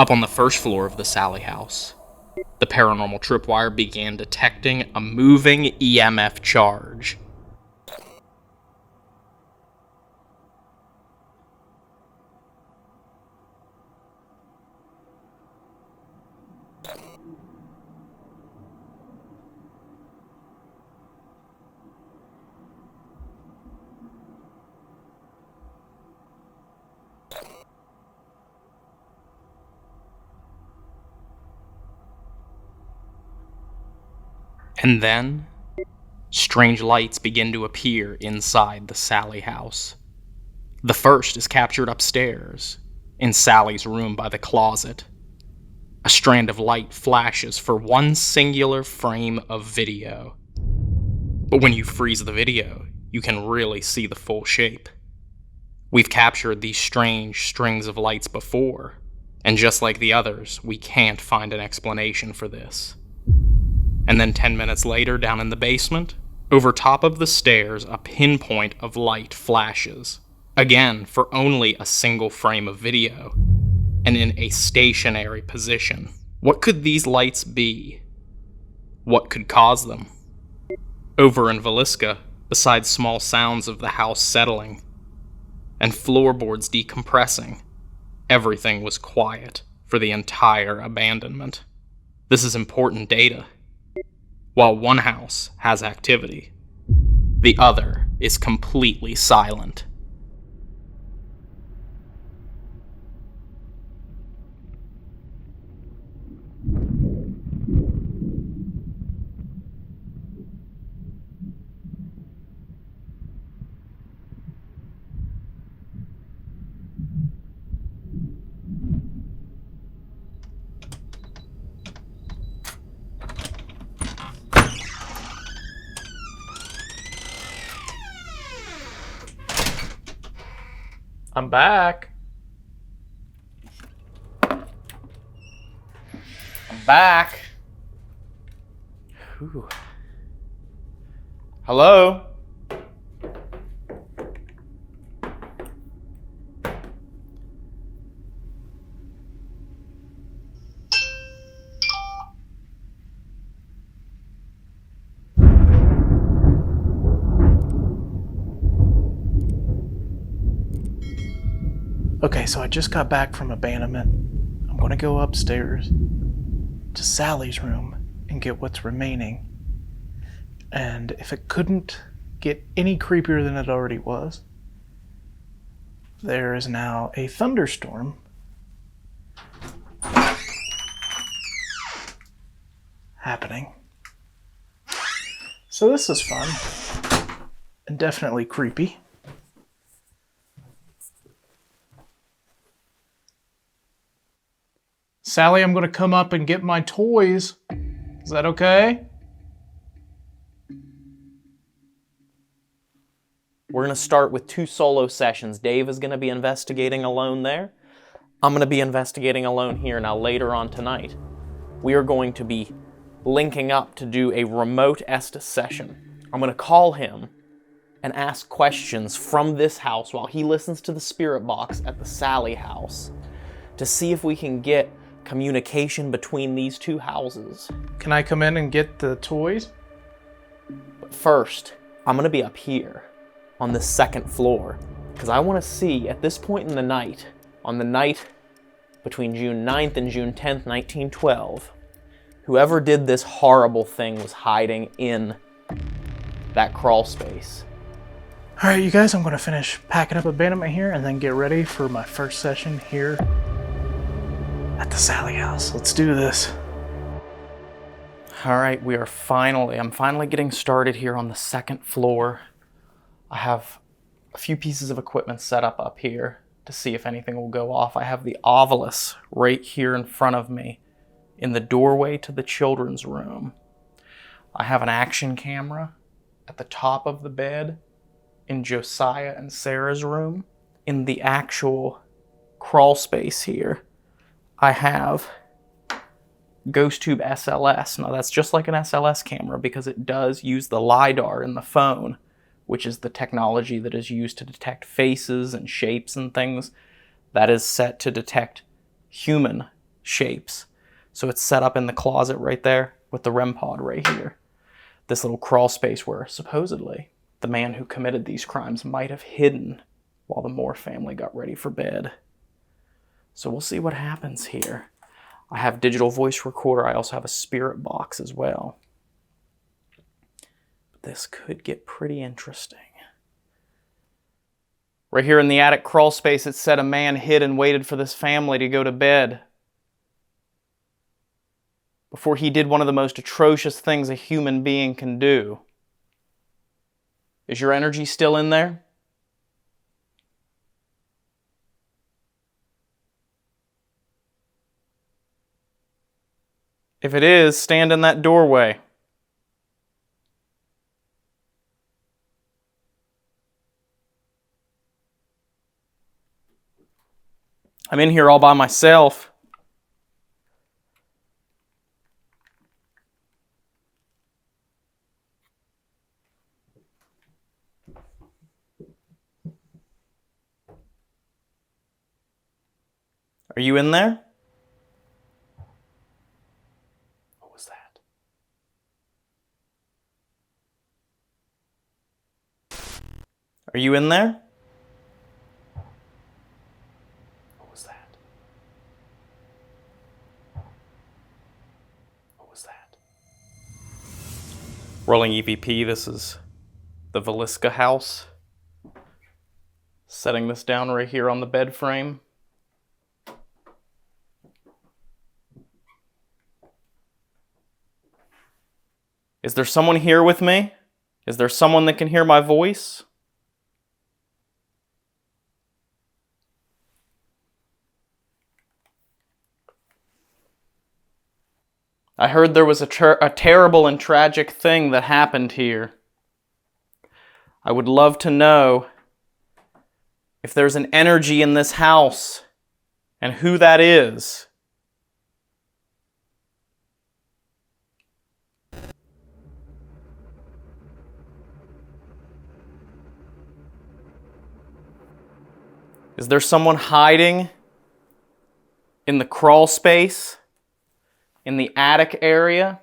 Up on the first floor of the Sally house, the paranormal tripwire began detecting a moving EMF charge. And then, strange lights begin to appear inside the Sally house. The first is captured upstairs, in Sally's room by the closet. A strand of light flashes for one singular frame of video. But when you freeze the video, you can really see the full shape. We've captured these strange strings of lights before, and just like the others, we can't find an explanation for this. And then 10 minutes later, down in the basement, over top of the stairs, a pinpoint of light flashes. Again, for only a single frame of video, and in a stationary position. What could these lights be? What could cause them? Over in Villisca, besides small sounds of the house settling, and floorboards decompressing, everything was quiet for the entire abandonment. This is important data. While one house has activity, the other is completely silent. I'm back. I'm back. Whew. Hello? Okay, so I just got back from abandonment. I'm gonna go upstairs to Sally's room and get what's remaining. And if it couldn't get any creepier than it already was, there is now a thunderstorm happening. So this is fun and definitely creepy. Sally, I'm going to come up and get my toys. Is that okay? We're going to start with 2 solo sessions. Dave is going to be investigating alone there. I'm going to be investigating alone here. Now later on tonight, we are going to be linking up to do a remote Estes session. I'm going to call him and ask questions from this house while he listens to the spirit box at the Sally house to see if we can get communication between these 2 houses. Can I come in and get the toys? But first, I'm going to be up here on the 2nd floor because I want to see at this point in the night, on the night between June 9th and June 10th, 1912, whoever did this horrible thing was hiding in that crawl space. All right, you guys, I'm going to finish packing up abandonment here and then get ready for my first session here at the Sally house. Let's do this. All right, I'm finally getting started here on the 2nd floor. I have a few pieces of equipment set up here to see if anything will go off. I have the Ovilus right here in front of me in the doorway to the children's room. I have an action camera at the top of the bed in Josiah and Sarah's room. In the actual crawl space here, I have GhostTube SLS. Now that's just like an SLS camera because it does use the LiDAR in the phone, which is the technology that is used to detect faces and shapes and things. That is set to detect human shapes. So it's set up in the closet right there with the REM pod right here. This little crawl space where supposedly the man who committed these crimes might have hidden while the Moore family got ready for bed. So we'll see what happens here. I have digital voice recorder. I also have a spirit box as well. This could get pretty interesting. Right here in the attic crawl space, it said a man hid and waited for this family to go to bed before he did one of the most atrocious things a human being can do. Is your energy still in there? If it is, stand in that doorway. I'm in here all by myself. Are you in there? What was that? Are you in there? What was that? What was that? Rolling EVP, this is the Valiska house. Setting this down right here on the bed frame. Is there someone here with me? Is there someone that can hear my voice? I heard there was a terrible and tragic thing that happened here. I would love to know if there's an energy in this house and who that is. Is there someone hiding in the crawl space, in the attic area?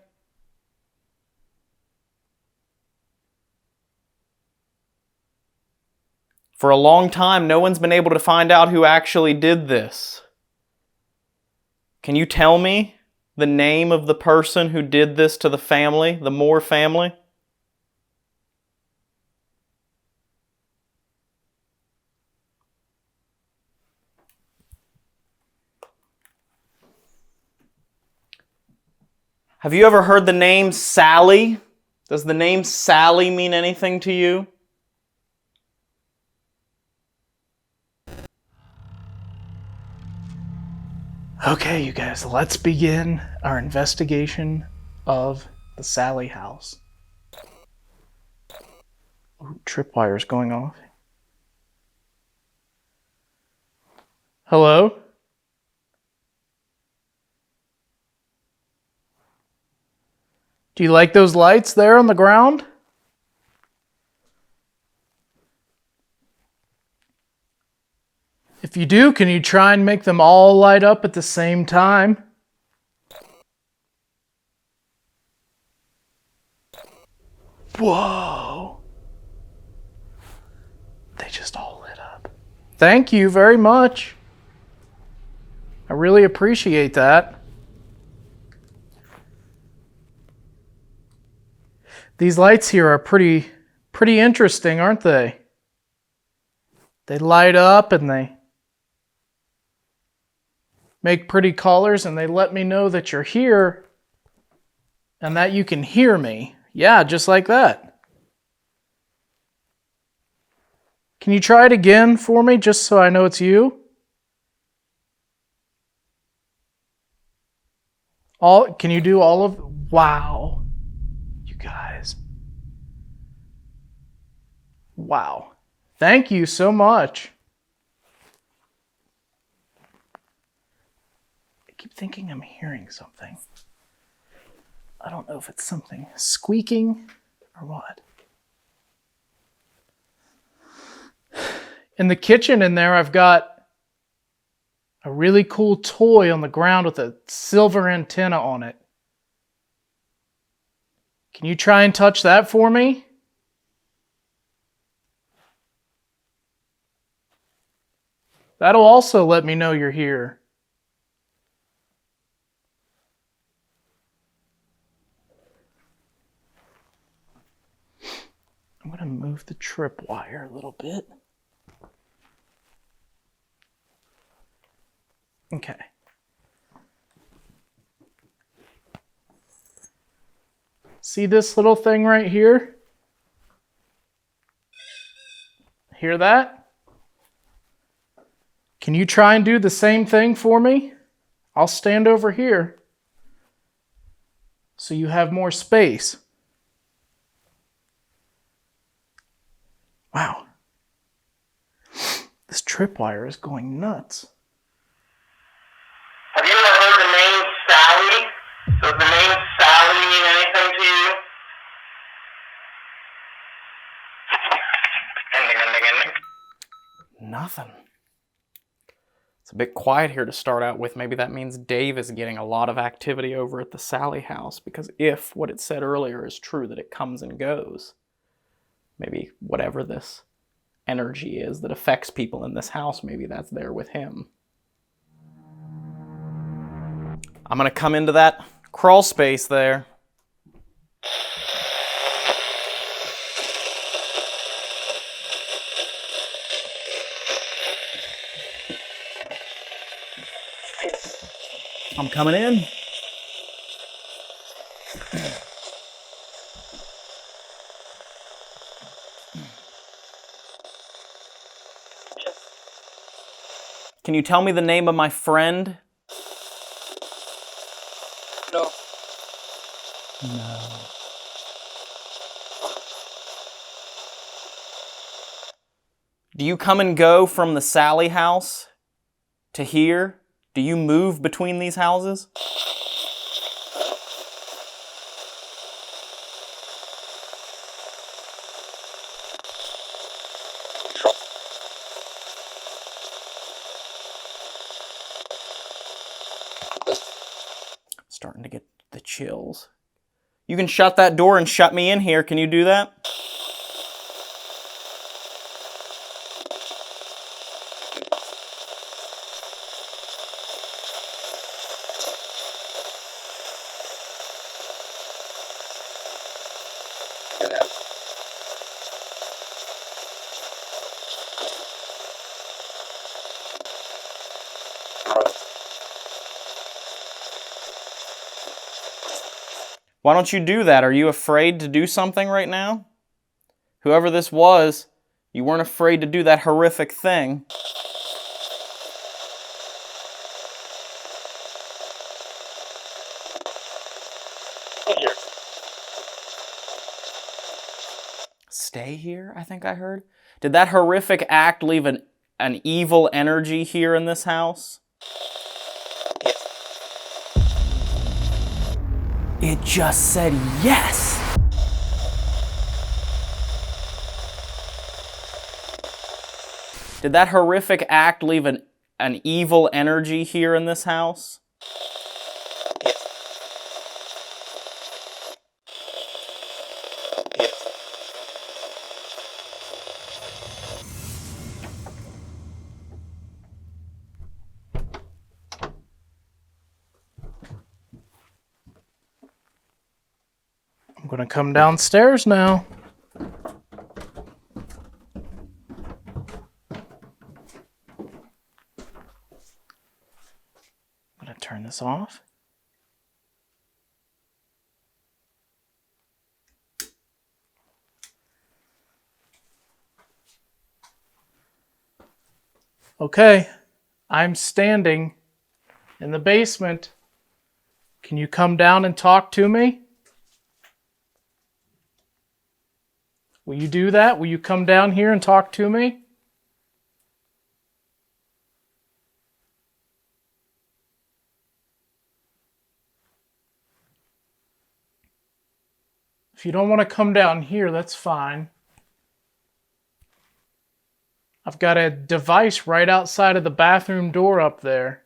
For a long time, no one's been able to find out who actually did this. Can you tell me the name of the person who did this to the family, the Moore family? Have you ever heard the name Sally? Does the name Sally mean anything to you? Okay, you guys, let's begin our investigation of the Sally house. Ooh, tripwire's going off. Hello? Do you like those lights there on the ground? If you do, can you try and make them all light up at the same time? Whoa. They just all lit up. Thank you very much. I really appreciate that. These lights here are pretty interesting, aren't they? They light up and they make pretty colors and they let me know that you're here and that you can hear me. Yeah, just like that. Can you try it again for me just so I know it's you? Can you do all of... Wow. You guys. Wow. Thank you so much. I keep thinking I'm hearing something. I don't know if it's something squeaking or what. In the kitchen in there, I've got a really cool toy on the ground with a silver antenna on it. Can you try and touch that for me? That'll also let me know you're here. I'm going to move the tripwire a little bit. Okay. See this little thing right here? Hear that? Can you try and do the same thing for me? I'll stand over here so you have more space. Wow. This tripwire is going nuts. Have you ever heard the name Sally? Does the name Sally mean anything to you? Nothing. It's a bit quiet here to start out with. Maybe that means Dave is getting a lot of activity over at the Sally house, because if what it said earlier is true, that it comes and goes, maybe whatever this energy is that affects people in this house, maybe that's there with him. I'm gonna come into that crawl space there. I'm coming in. Can you tell me the name of my friend? No. No. Do you come and go from the Sally house to here? Do you move between these houses? Starting to get the chills. You can shut that door and shut me in here. Can you do that? Why don't you do that? Are you afraid to do something right now? Whoever this was, you weren't afraid to do that horrific thing. Stay here, I think I heard. Did that horrific act leave an evil energy here in this house? It just said yes. Did that horrific act leave an evil energy here in this house? I'm gonna come downstairs now. I'm gonna turn this off. Okay, I'm standing in the basement. Can you come down and talk to me? Will you do that? Will you come down here and talk to me? If you don't want to come down here, that's fine. I've got a device right outside of the bathroom door up there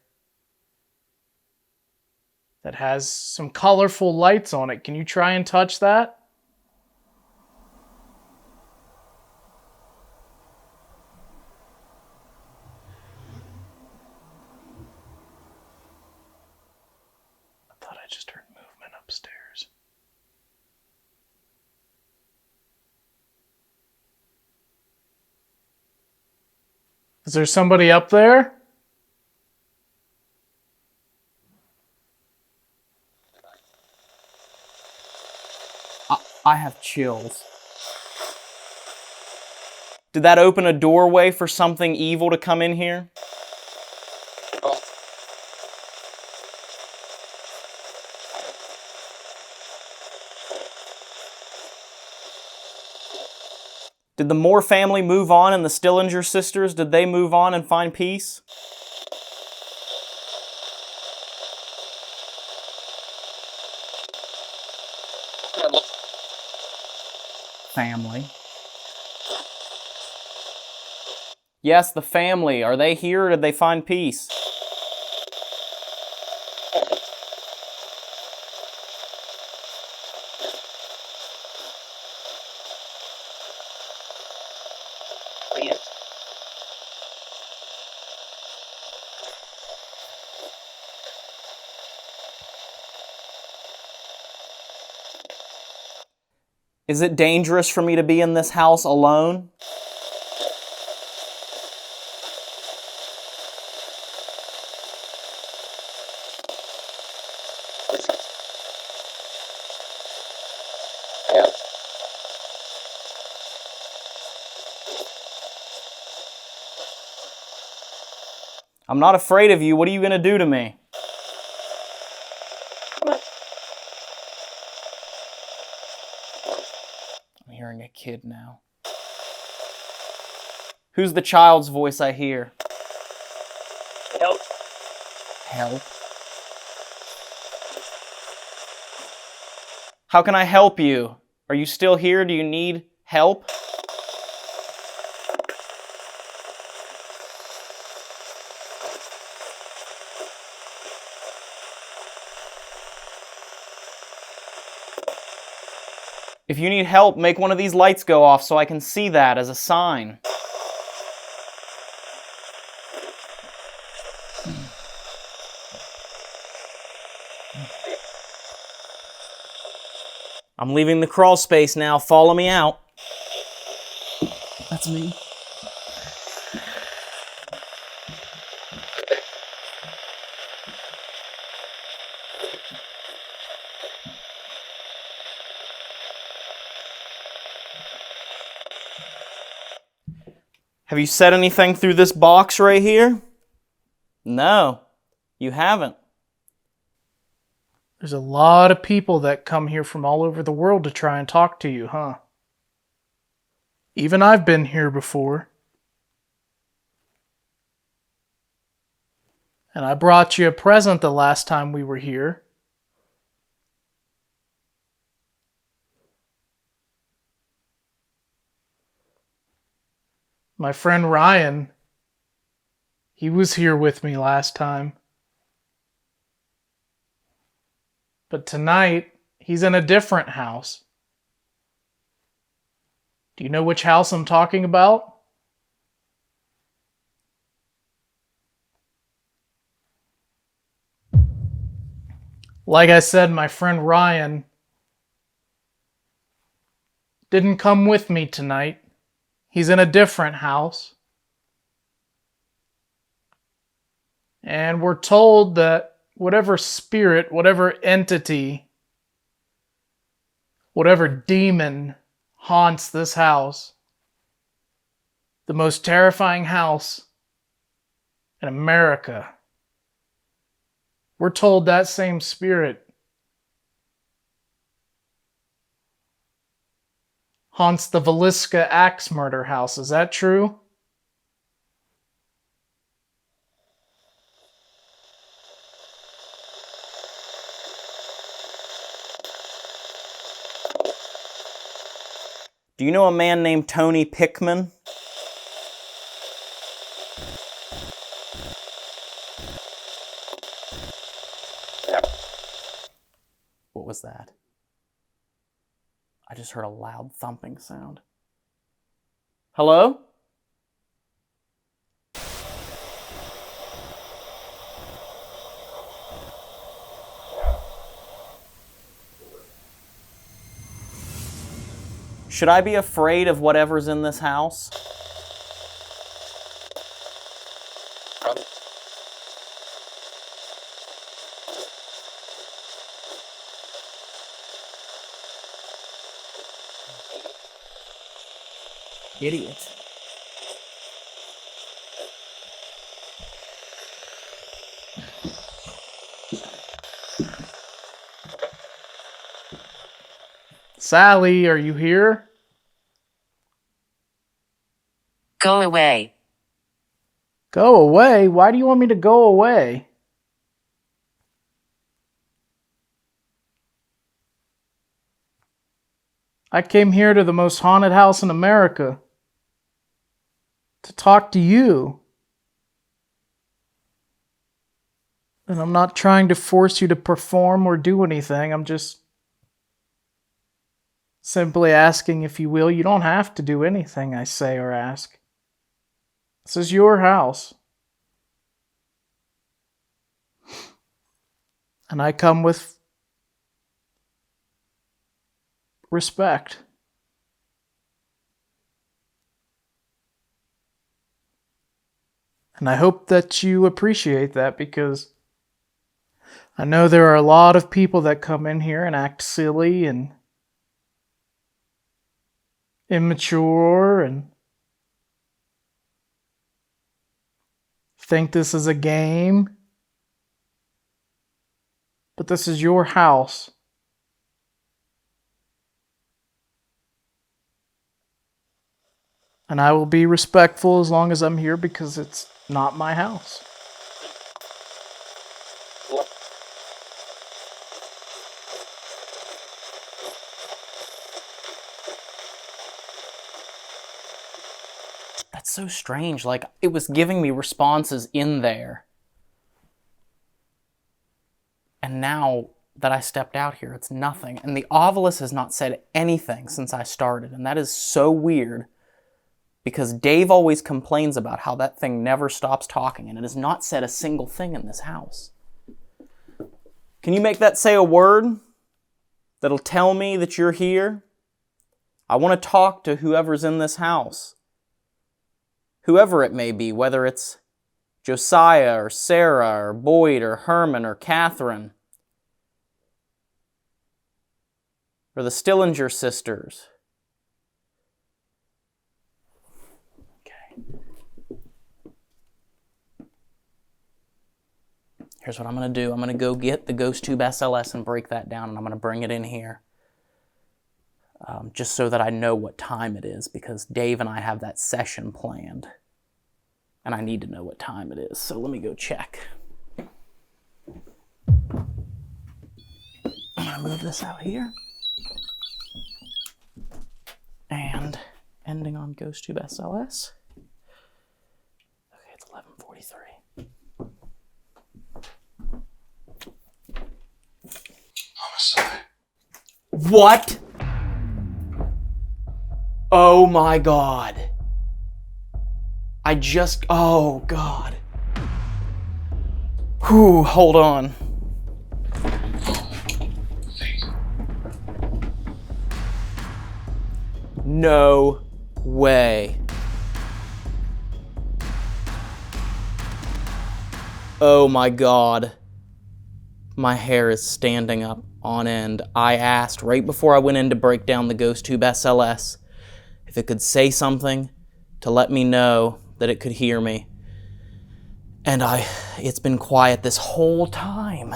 that has some colorful lights on it. Can you try and touch that? I thought I just heard movement upstairs. Is there somebody up there? I have chills. Did that open a doorway for something evil to come in here? Did the Moore family move on and the Stillinger sisters, did they move on and find peace? Family. Yes, the family. Are they here or did they find peace? Is it dangerous for me to be in this house alone? I'm not afraid of you. What are you going to do to me? I'm hearing a kid now. Who's the child's voice I hear? Help. Help? How can I help you? Are you still here? Do you need help? If you need help, make one of these lights go off so I can see that as a sign. I'm leaving the crawl space now. Follow me out. That's me. Have you said anything through this box right here? No, you haven't. There's a lot of people that come here from all over the world to try and talk to you, huh? Even I've been here before. And I brought you a present the last time we were here. My friend Ryan, he was here with me last time. But tonight, he's in a different house. Do you know which house I'm talking about? Like I said, my friend Ryan didn't come with me tonight. He's in a different house. And we're told that whatever spirit, whatever entity, whatever demon haunts this house, the most terrifying house in America, we're told that same spirit haunts the Villisca axe murder house. Is that true? Do you know a man named Tony Pickman? What was that? I just heard a loud thumping sound. Hello? Should I be afraid of whatever's in this house? Idiot. Sally, are you here? Go away. Go away? Why do you want me to go away? I came here to the most haunted house in America to talk to you. And I'm not trying to force you to perform or do anything. I'm just simply asking if you will. You don't have to do anything I say or ask. This is your house. And I come with respect. And I hope that you appreciate that, because I know there are a lot of people that come in here and act silly and immature and think this is a game. But this is your house. And I will be respectful as long as I'm here, because it's not my house. That's so strange. Like, it was giving me responses in there. And now that I stepped out here, it's nothing. And the Ovilus has not said anything since I started. And that is so weird, because Dave always complains about how that thing never stops talking, and it has not said a single thing in this house. Can you make that say a word that'll tell me that you're here? I want to talk to whoever's in this house. Whoever it may be, whether it's Josiah or Sarah or Boyd or Herman or Catherine or the Stillinger sisters. Okay. Here's what I'm going to do. I'm going to go get the Ghost Tube SLS and break that down, and I'm going to bring it in here. Just so that I know what time it is, because Dave and I have that session planned. And I need to know what time it is, so let me go check. I'm going to move this out here. And ending on Ghost Tube SLS. Okay, it's 11:43. Homicide. What? Oh my God. Oh God. Whew, hold on. No way. Oh my God. My hair is standing up on end. I asked right before I went in to break down the Ghost Tube SLS if it could say something to let me know that it could hear me. And it's been quiet this whole time.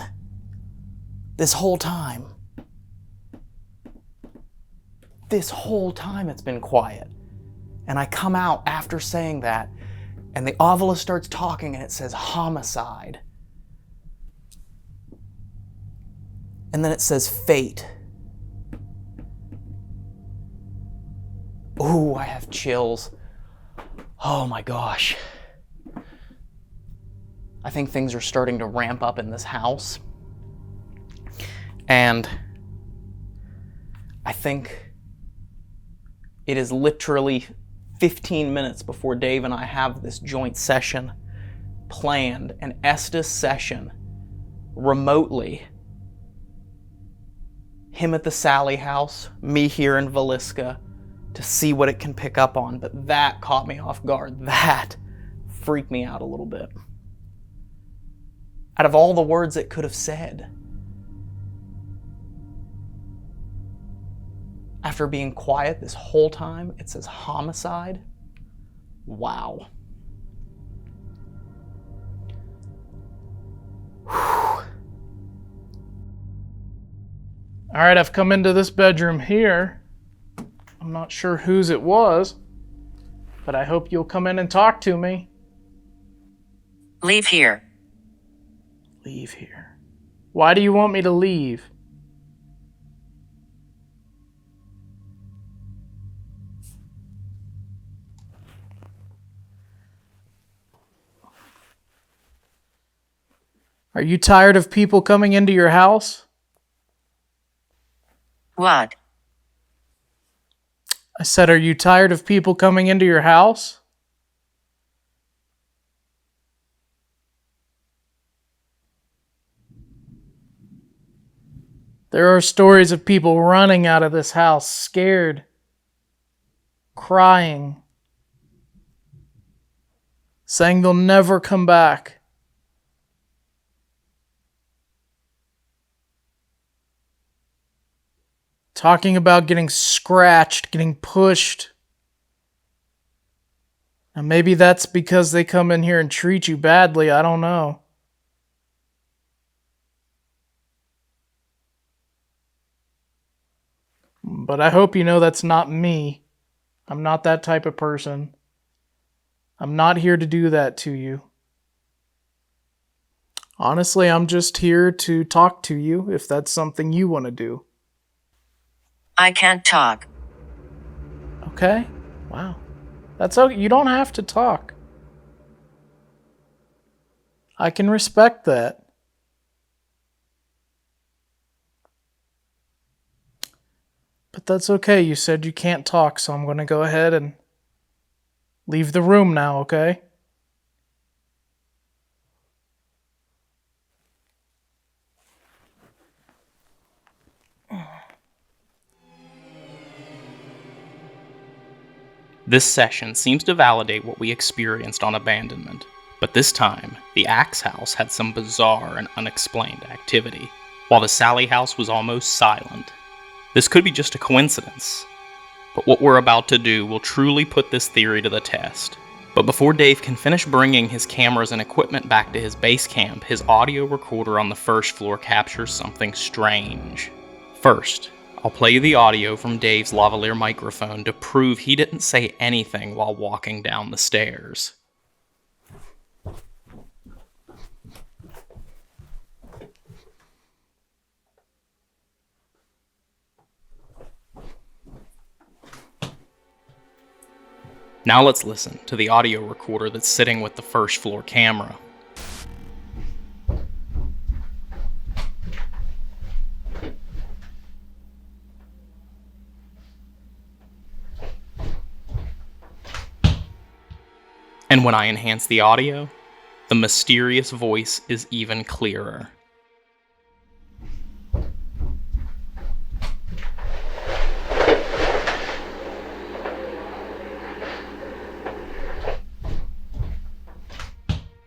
This whole time it's been quiet. And I come out after saying that, and the ovilus starts talking, and it says homicide. And then it says fate. Ooh, I have chills. Oh my gosh. I think things are starting to ramp up in this house. And I think it is literally 15 minutes before Dave and I have this joint session planned, an Estes session, remotely. Him at the Sally house, me here in Villisca, to see what it can pick up on. But that caught me off guard. That freaked me out a little bit. Out of all the words it could have said, after being quiet this whole time, it says homicide. Wow. All right, I've come into this bedroom here. I'm not sure whose it was, but I hope you'll come in and talk to me. Leave here. Leave here. Why do you want me to leave? Are you tired of people coming into your house? What? I said, are you tired of people coming into your house? There are stories of people running out of this house, scared, crying, saying they'll never come back. Talking about getting scratched, getting pushed. Now maybe that's because they come in here and treat you badly, I don't know. But I hope you know that's not me. I'm not that type of person. I'm not here to do that to you. Honestly, I'm just here to talk to you if that's something you want to do. I can't talk. Okay? Wow. That's okay. You don't have to talk. I can respect that. But that's okay. You said you can't talk, so I'm going to go ahead and leave the room now, okay? This session seems to validate what we experienced on abandonment, but this time, the Axe House had some bizarre and unexplained activity, while the Sally House was almost silent. This could be just a coincidence, but what we're about to do will truly put this theory to the test. But before Dave can finish bringing his cameras and equipment back to his base camp, his audio recorder on the first floor captures something strange. First, I'll play you the audio from Dave's lavalier microphone to prove he didn't say anything while walking down the stairs. Now let's listen to the audio recorder that's sitting with the first floor camera. And when I enhance the audio, the mysterious voice is even clearer.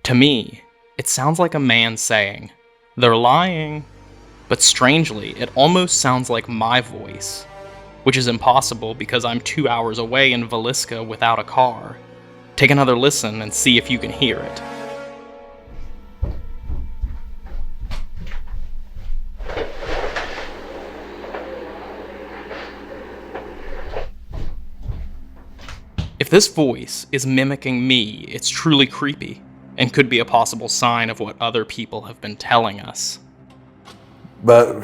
To me, it sounds like a man saying, "They're lying." But strangely, it almost sounds like my voice, which is impossible because I'm 2 hours away in Villisca without a car. Take another listen and see if you can hear it. If this voice is mimicking me, it's truly creepy, and could be a possible sign of what other people have been telling us. But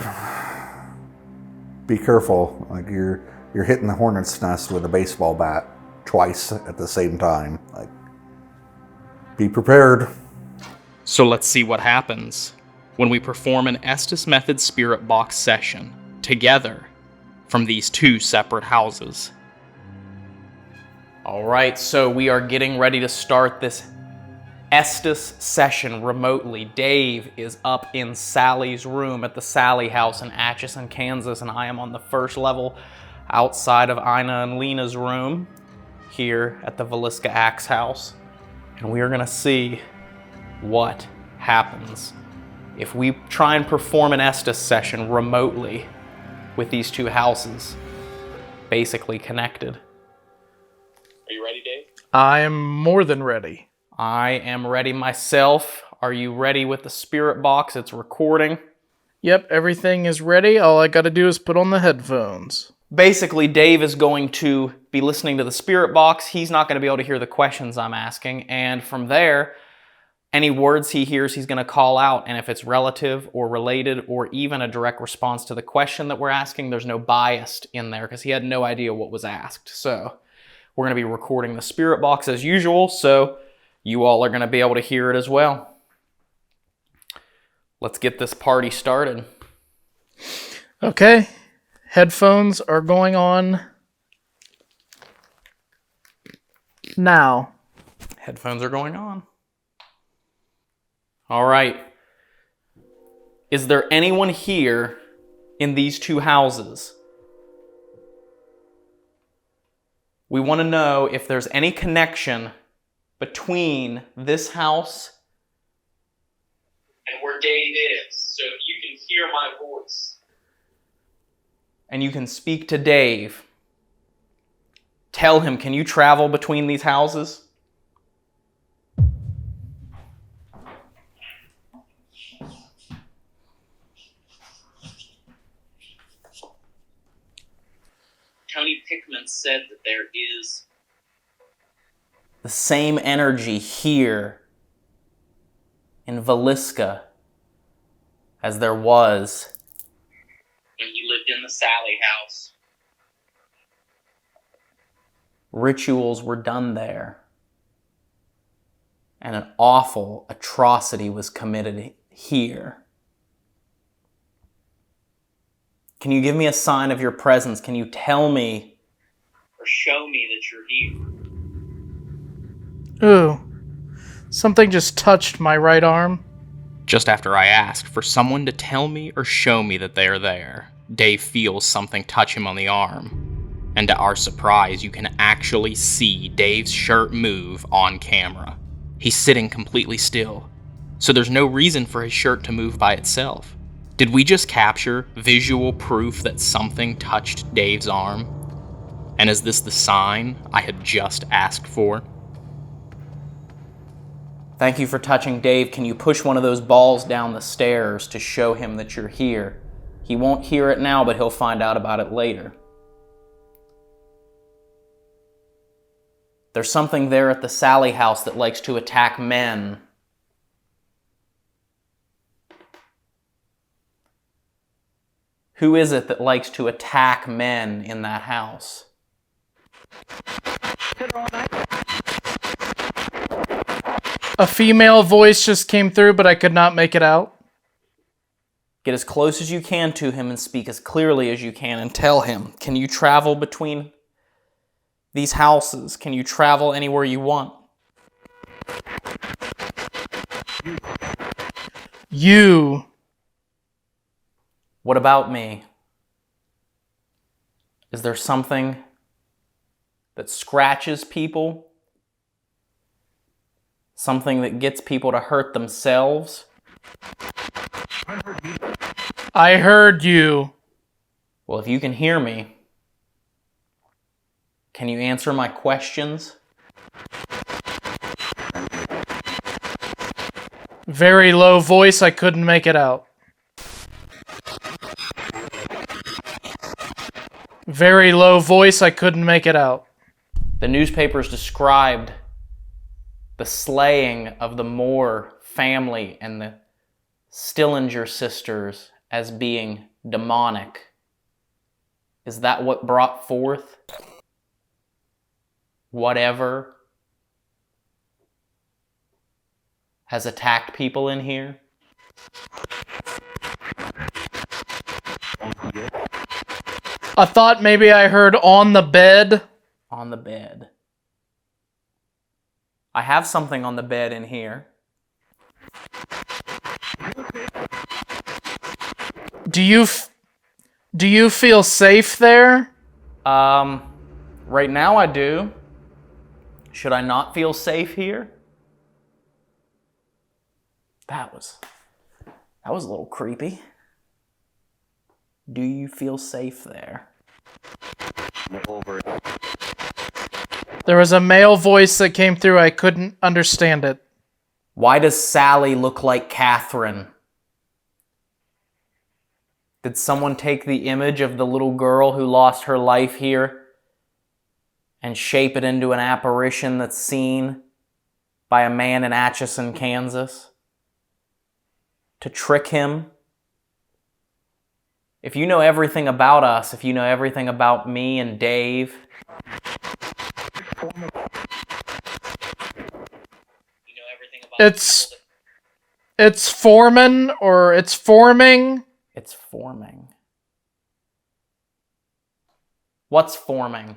be careful, like you're hitting the hornet's nest with a baseball bat twice at the same time. Like, be prepared. So let's see what happens when we perform an Estes Method spirit box session together from these two separate houses. Alright, so we are getting ready to start this Estes session remotely. Dave is up in Sally's room at the Sally house in Atchison, Kansas, and I am on the first level outside of Ina and Lena's room here at the Villisca Axe house. And we are going to see what happens if we try and perform an Estes session remotely with these two houses basically connected. Are you ready, Dave? I am more than ready. I am ready myself. Are you ready with the spirit box? It's recording. Yep, everything is ready. All I gotta do is put on the headphones. Basically, Dave is going to be listening to the spirit box. He's not going to be able to hear the questions I'm asking. And from there, any words he hears, he's going to call out. And if it's relative or related or even a direct response to the question that we're asking, there's no bias in there because he had no idea what was asked. So we're going to be recording the spirit box as usual. So you all are going to be able to hear it as well. Let's get this party started. Okay, headphones are going on now. Headphones are going on. All right. Is there anyone here in these two houses? We want to know if there's any connection between this house and where Dave is. So if you can hear my voice and you can speak to Dave, tell him, can you travel between these houses? Tony Pickman said that there is the same energy here in Villisca as there was when he lived in the Sally house. Rituals were done there, and an awful atrocity was committed here. Can you give me a sign of your presence? Can you tell me or show me that you're here? Ooh, something just touched my right arm. Just after I asked for someone to tell me or show me that they are there, Dave feels something touch him on the arm. And to our surprise, you can actually see Dave's shirt move on camera. He's sitting completely still, so there's no reason for his shirt to move by itself. Did we just capture visual proof that something touched Dave's arm? And is this the sign I had just asked for? Thank you for touching Dave. Can you push one of those balls down the stairs to show him that you're here? He won't hear it now, but he'll find out about it later. There's something there at the Sally house that likes to attack men. Who is it that likes to attack men in that house? A female voice just came through, but I could not make it out. Get as close as you can to him and speak as clearly as you can and tell him. Can you travel between these houses? Can you travel anywhere you want? You. What about me? Is there something that scratches people? Something that gets people to hurt themselves? I heard you. Well, if you can hear me, can you answer my questions? Very low voice, I couldn't make it out. Very low voice, I couldn't make it out. The newspapers described the slaying of the Moore family and the Stillinger sisters as being demonic. Is that what brought forth whatever has attacked people in here? I thought maybe I heard on the bed. On the bed. I have something on the bed in here. Do you feel safe there? Right now I do. Should I not feel safe here? That was a little creepy. Do you feel safe there? There was a male voice that came through. I couldn't understand it. Why does Sally look like Catherine? Did someone take the image of the little girl who lost her life here and shape it into an apparition that's seen by a man in Atchison, Kansas? To trick him? If you know everything about us, if you know everything about me and Dave, It's forming, or it's forming. it's forming. What's forming?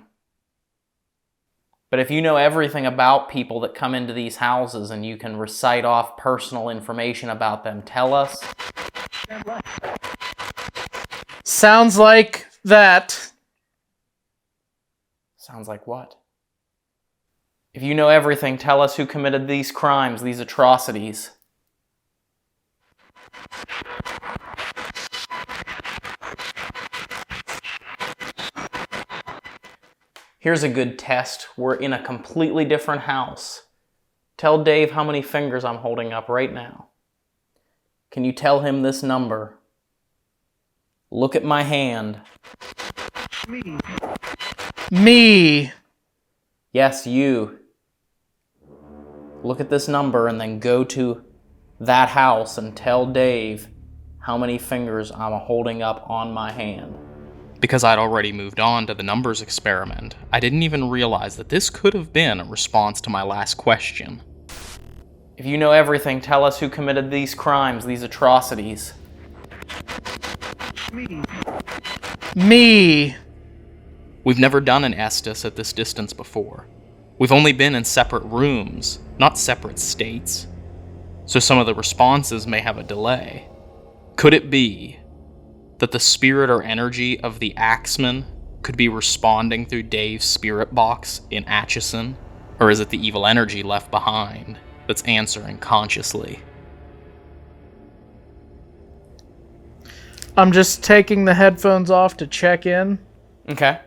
But if you know everything about people that come into these houses and you can recite off personal information about them, tell us. Sounds like that. Sounds like what? If you know everything, tell us who committed these crimes, these atrocities. Here's a good test. We're in a completely different house. Tell Dave how many fingers I'm holding up right now. Can you tell him this number? Look at my hand. Me. Yes, you. Look at this number and then go to that house and tell Dave how many fingers I'm holding up on my hand. Because I'd already moved on to the numbers experiment, I didn't even realize that this could have been a response to my last question. If you know everything, tell us who committed these crimes, these atrocities. Me. We've never done an Estes at this distance before. We've only been in separate rooms, not separate states. So some of the responses may have a delay. Could it be that the spirit or energy of the Axeman could be responding through Dave's spirit box in Atchison? Or is it the evil energy left behind that's answering consciously? I'm just taking the headphones off to check in. Okay.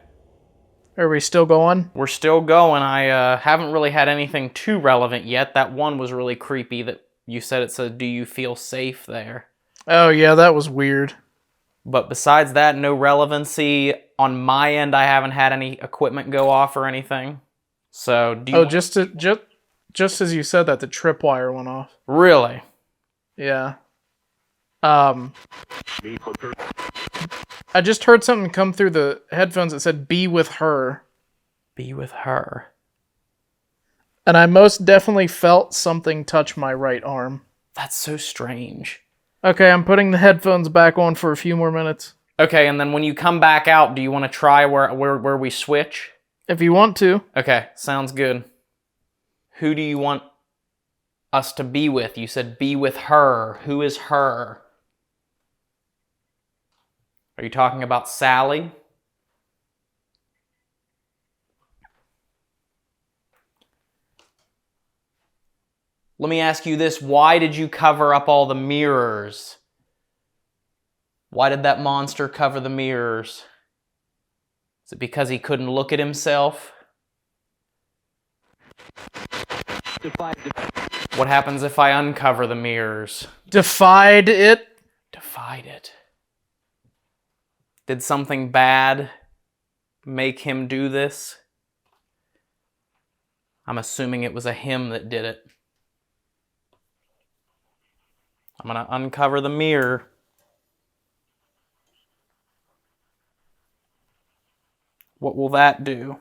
Are we still going? We're still going. I haven't really had anything too relevant yet. That one was really creepy that you said it said, do you feel safe there? Oh, yeah, that was weird. But besides that, no relevancy. On my end, I haven't had any equipment go off or anything. So, do you... Oh, just as you said that, the tripwire went off. Really? Yeah. I just heard something come through the headphones that said, be with her. Be with her. And I most definitely felt something touch my right arm. That's so strange. Okay, I'm putting the headphones back on for a few more minutes. Okay, and then when you come back out, do you want to try where we switch? If you want to. Okay, sounds good. Who do you want us to be with? You said be with her. Who is her? Are you talking about Sally? Let me ask you this. Why did you cover up all the mirrors? Why did that monster cover the mirrors? Is it because he couldn't look at himself? What happens if I uncover the mirrors? Defied it. Defied it. Did something bad make him do this? I'm assuming it was a him that did it. I'm gonna uncover the mirror. What will that do?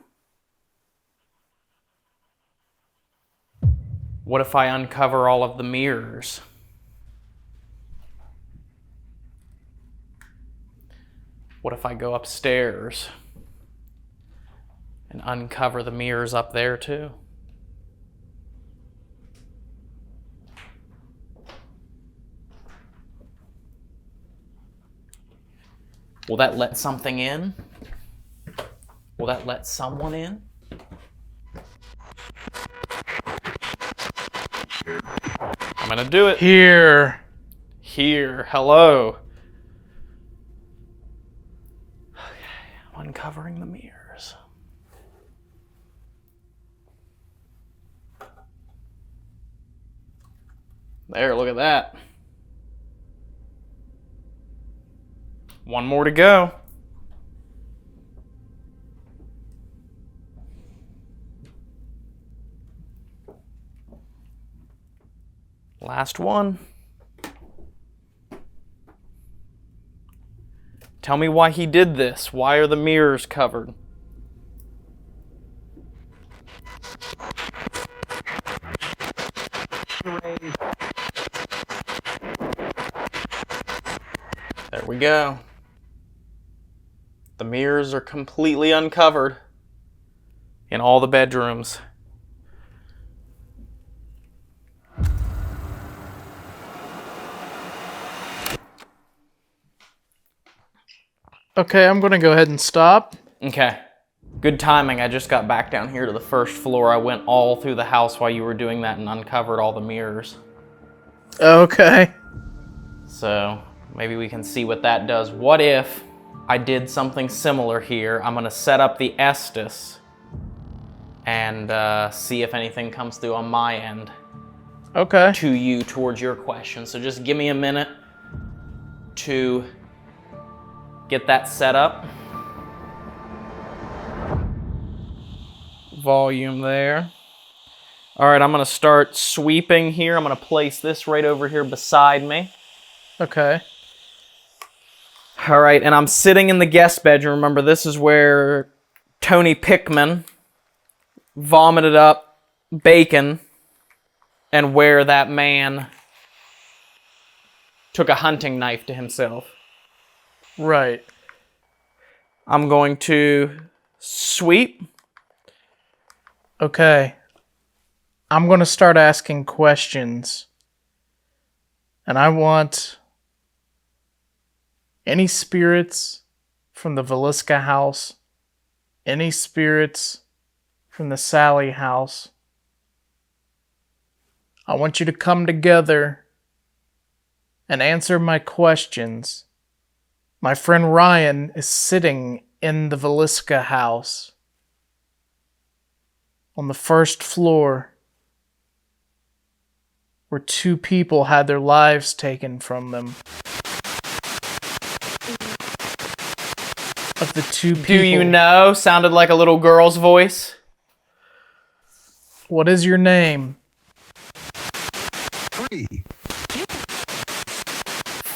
What if I uncover all of the mirrors? What if I go upstairs and uncover the mirrors up there too? Will that let something in? Will that let someone in? I'm gonna do it. Here. Here. Hello. Okay, I'm uncovering the mirrors. There, look at that. One more to go. Last one. Tell me why he did this. Why are the mirrors covered? There we go. The mirrors are completely uncovered in all the bedrooms. Okay, I'm gonna go ahead and stop. Okay. Good timing. I just got back down here to the first floor. I went all through the house while you were doing that and uncovered all the mirrors. Okay. So maybe we can see what that does. What if I did something similar here? I'm gonna set up the Estes and see if anything comes through on my end. Okay. To you towards your question. So just give me a minute to get that set up. Volume there. All right, I'm gonna start sweeping here. I'm gonna place this right over here beside me. Okay. All right, and I'm sitting in the guest bedroom. Remember, this is where Tony Pickman vomited up bacon and where that man took a hunting knife to himself. Right. I'm going to sweep. Okay. I'm gonna start asking questions. And I want any spirits from the Velisca house, any spirits from the Sally house. I want you to come together and answer my questions. My friend Ryan is sitting in the Velisca house. on the first floor where 2 people had their lives taken from them. Of the 2 people. Do you know? Sounded like a little girl's voice. What is your name?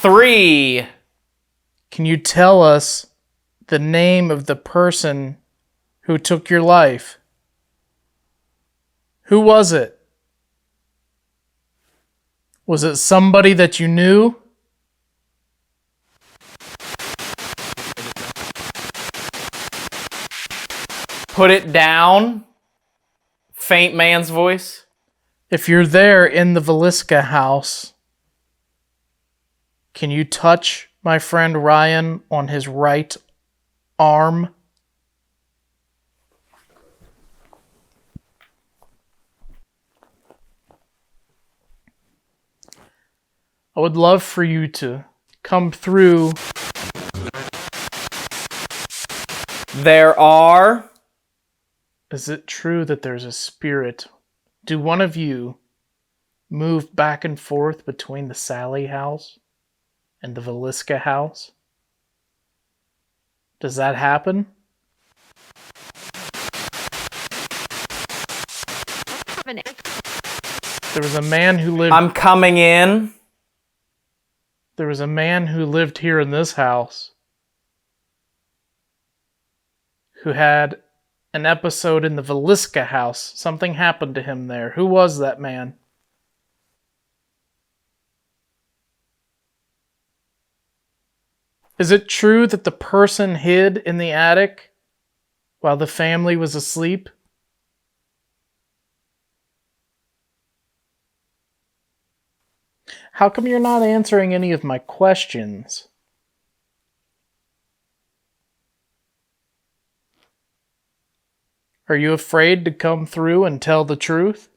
3. Can you tell us the name of the person who took your life? Who was it? Was it somebody that you knew? Put it down. Faint man's voice. If you're there in the Veliska house, can you touch my friend Ryan on his right arm? I would love for you to come through. There are. Is it true that there's a spirit? Do one of you move back and forth between the Sally house and the Veliska house? Does that happen? There was a man who lived. I'm coming in. There was a man who lived here in this house who had an episode in the Veliska house. Something happened to him there. Who was that man? Is it true that the person hid in the attic while the family was asleep? How come you're not answering any of my questions? Are you afraid to come through and tell the truth?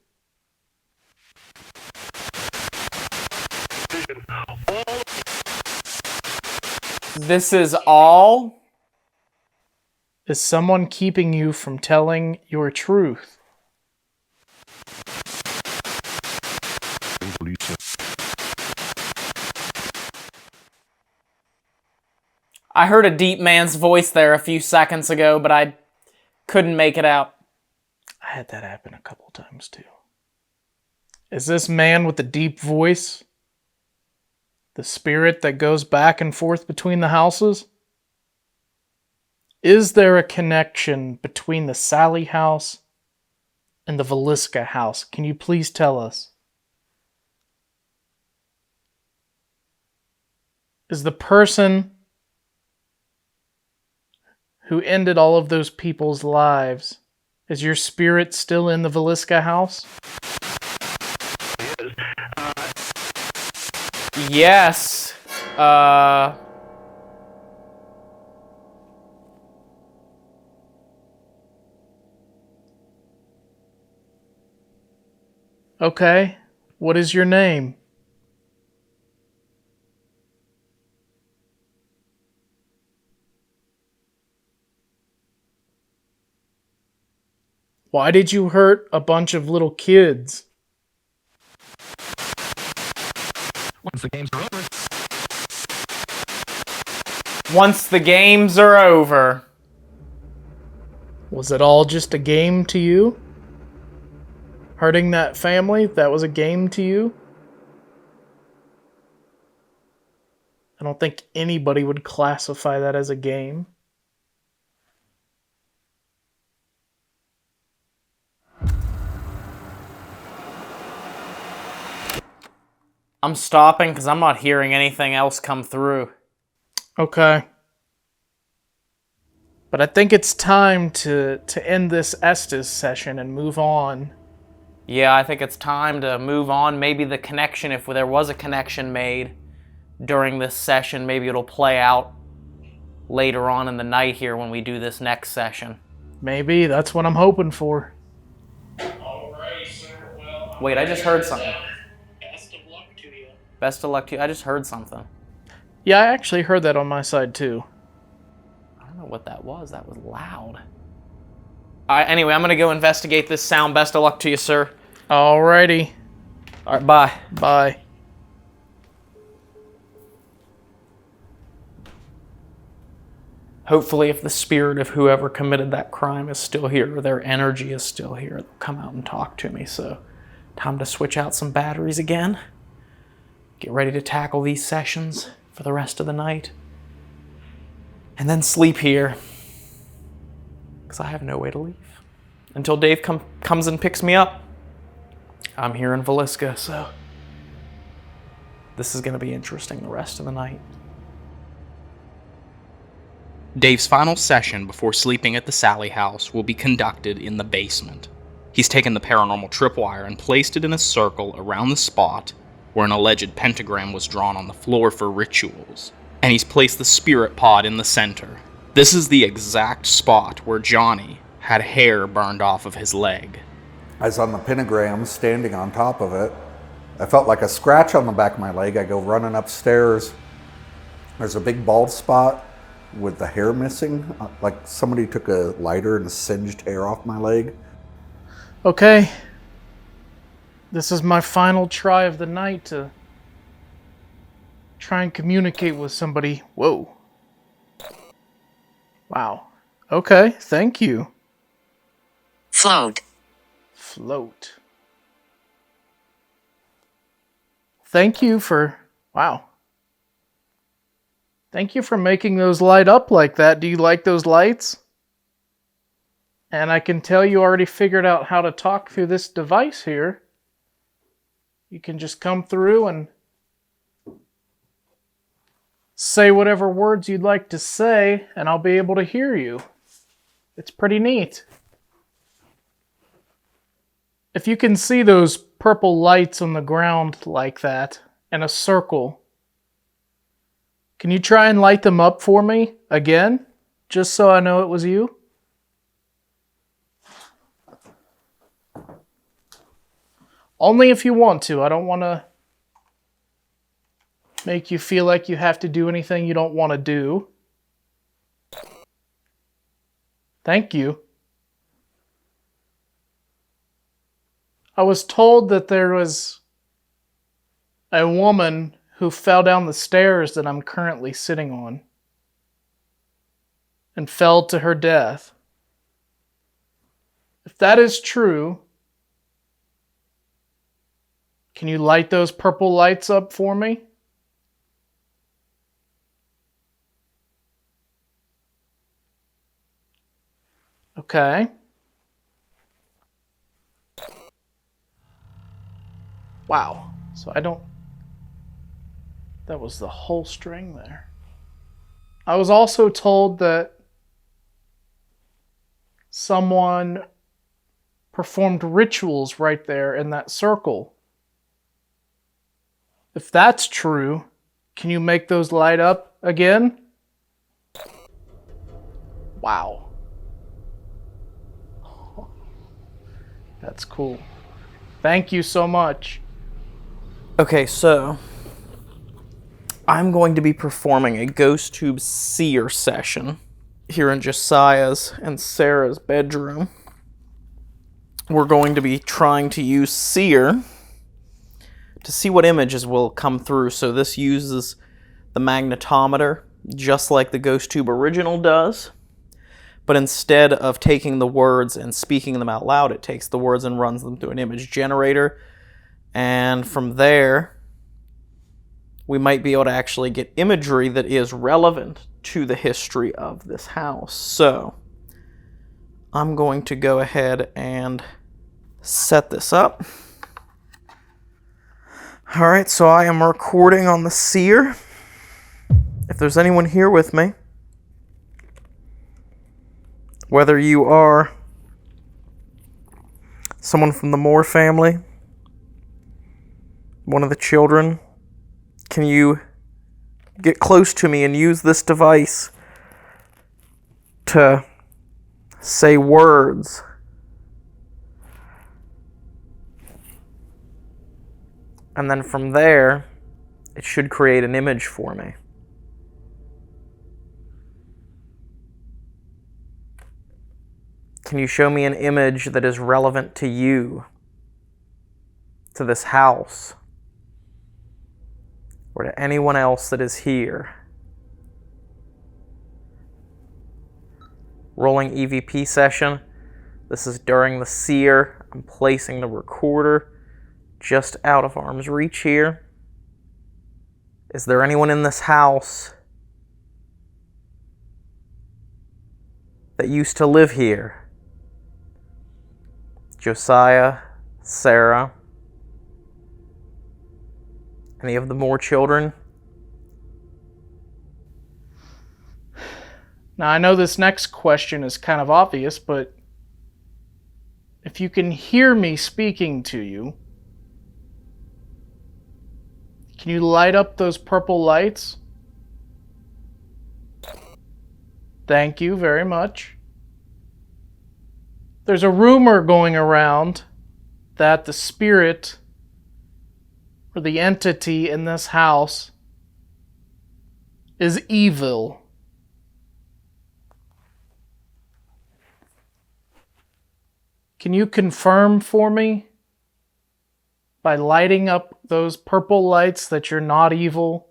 This is all. Is someone keeping you from telling your truth? I heard a deep man's voice there a few seconds ago, but I couldn't make it out. I had that happen a couple times too. Is this man with the deep voice the spirit that goes back and forth between the houses? Is there a connection between the Sally house and the Veliska house? Can you please tell us? Is the person who ended all of those people's lives, is your spirit still in the Veliska house? Yes. Okay. What is your name? Why did you hurt a bunch of little kids? Once the games are over. Once the games are over. Was it all just a game to you? Hurting that family, that was a game to you? I don't think anybody would classify that as a game. I'm stopping because I'm not hearing anything else come through. Okay. But I think it's time to end this Estes session and move on. Yeah, I think it's time to move on. Maybe the connection, if there was a connection made during this session, maybe it'll play out later on in the night here when we do this next session. Maybe, that's what I'm hoping for. Alright, sir. Well, Wait, I just heard something. best of luck to you. Best of luck to you. I just heard something. Yeah, I actually heard that on my side too. I don't know what that was. That was loud. Anyway, I'm gonna go investigate this sound. Best of luck to you, sir. Alrighty. All right, bye. Bye. Hopefully, if the spirit of whoever committed that crime is still here, or their energy is still here, they'll come out and talk to me. So, time to switch out some batteries again. Get ready to tackle these sessions for the rest of the night. And then sleep here. Because I have no way to leave. Until Dave comes and picks me up. I'm here in Villisca, so this is going to be interesting the rest of the night. Dave's final session before sleeping at the Sally house will be conducted in the basement. He's taken the paranormal tripwire and placed it in a circle around the spot where an alleged pentagram was drawn on the floor for rituals, and he's placed the spirit pod in the center. This is the exact spot where Johnny had hair burned off of his leg. I was on the pentagram, standing on top of it. I felt like a scratch on the back of my leg. I go running upstairs. There's a big bald spot with the hair missing, like somebody took a lighter and singed hair off my leg. Okay. This is my final try of the night to try and communicate with somebody. Whoa. Wow. Okay, thank you. Float. Float. Thank you for... Wow. Thank you for making those light up like that. Do you like those lights? And I can tell you already figured out how to talk through this device here. You can just come through and say whatever words you'd like to say, and I'll be able to hear you. It's pretty neat. If you can see those purple lights on the ground like that, in a circle, can you try and light them up for me again? Just so I know it was you? Only if you want to. I don't want to make you feel like you have to do anything you don't want to do. Thank you. I was told that there was a woman who fell down the stairs that I'm currently sitting on and fell to her death. If that is true, can you light those purple lights up for me? Okay. Wow. So I don't... That was the whole string there. I was also told that someone performed rituals right there in that circle. If that's true, can you make those light up again? Wow. That's cool. Thank you so much. Okay, so I'm going to be performing a ghost tube seer session here in Josiah's and Sarah's bedroom. We're going to be trying to use seer to see what images will come through. So this uses the magnetometer, just like the ghost tube original does. But instead of taking the words and speaking them out loud, it takes the words and runs them through an image generator. And from there, we might be able to actually get imagery that is relevant to the history of this house. So I'm going to go ahead and set this up. All right, so I am recording on the seer. If there's anyone here with me, whether you are someone from the Moore family, one of the children, can you get close to me and use this device to say words? And then from there, it should create an image for me. Can you show me an image that is relevant to you, to this house, or to anyone else that is here? Rolling EVP session. This is during the seer. I'm placing the recorder just out of arm's reach here. Is there anyone in this house that used to live here? Josiah, Sarah, any of the more children? Now, I know this next question is kind of obvious, but if you can hear me speaking to you, can you light up those purple lights? Thank you very much. There's a rumor going around that the spirit or the entity in this house is evil. Can you confirm for me by lighting up those purple lights that you're not evil?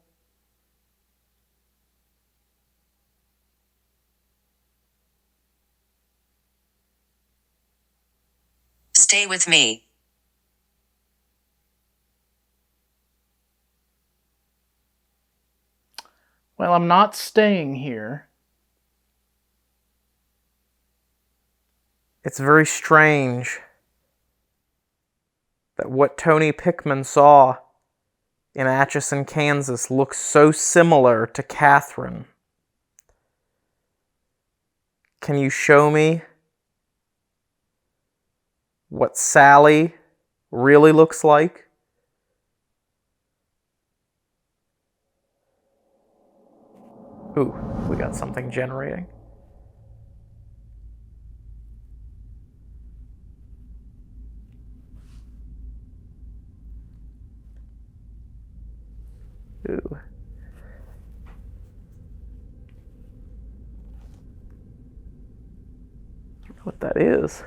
Stay with me. Well, I'm not staying here. It's very strange that what Tony Pickman saw in Atchison, Kansas looks so similar to Catherine. Can you show me what Sally really looks like? Ooh, we got something generating. Ooh. I don't know what that is.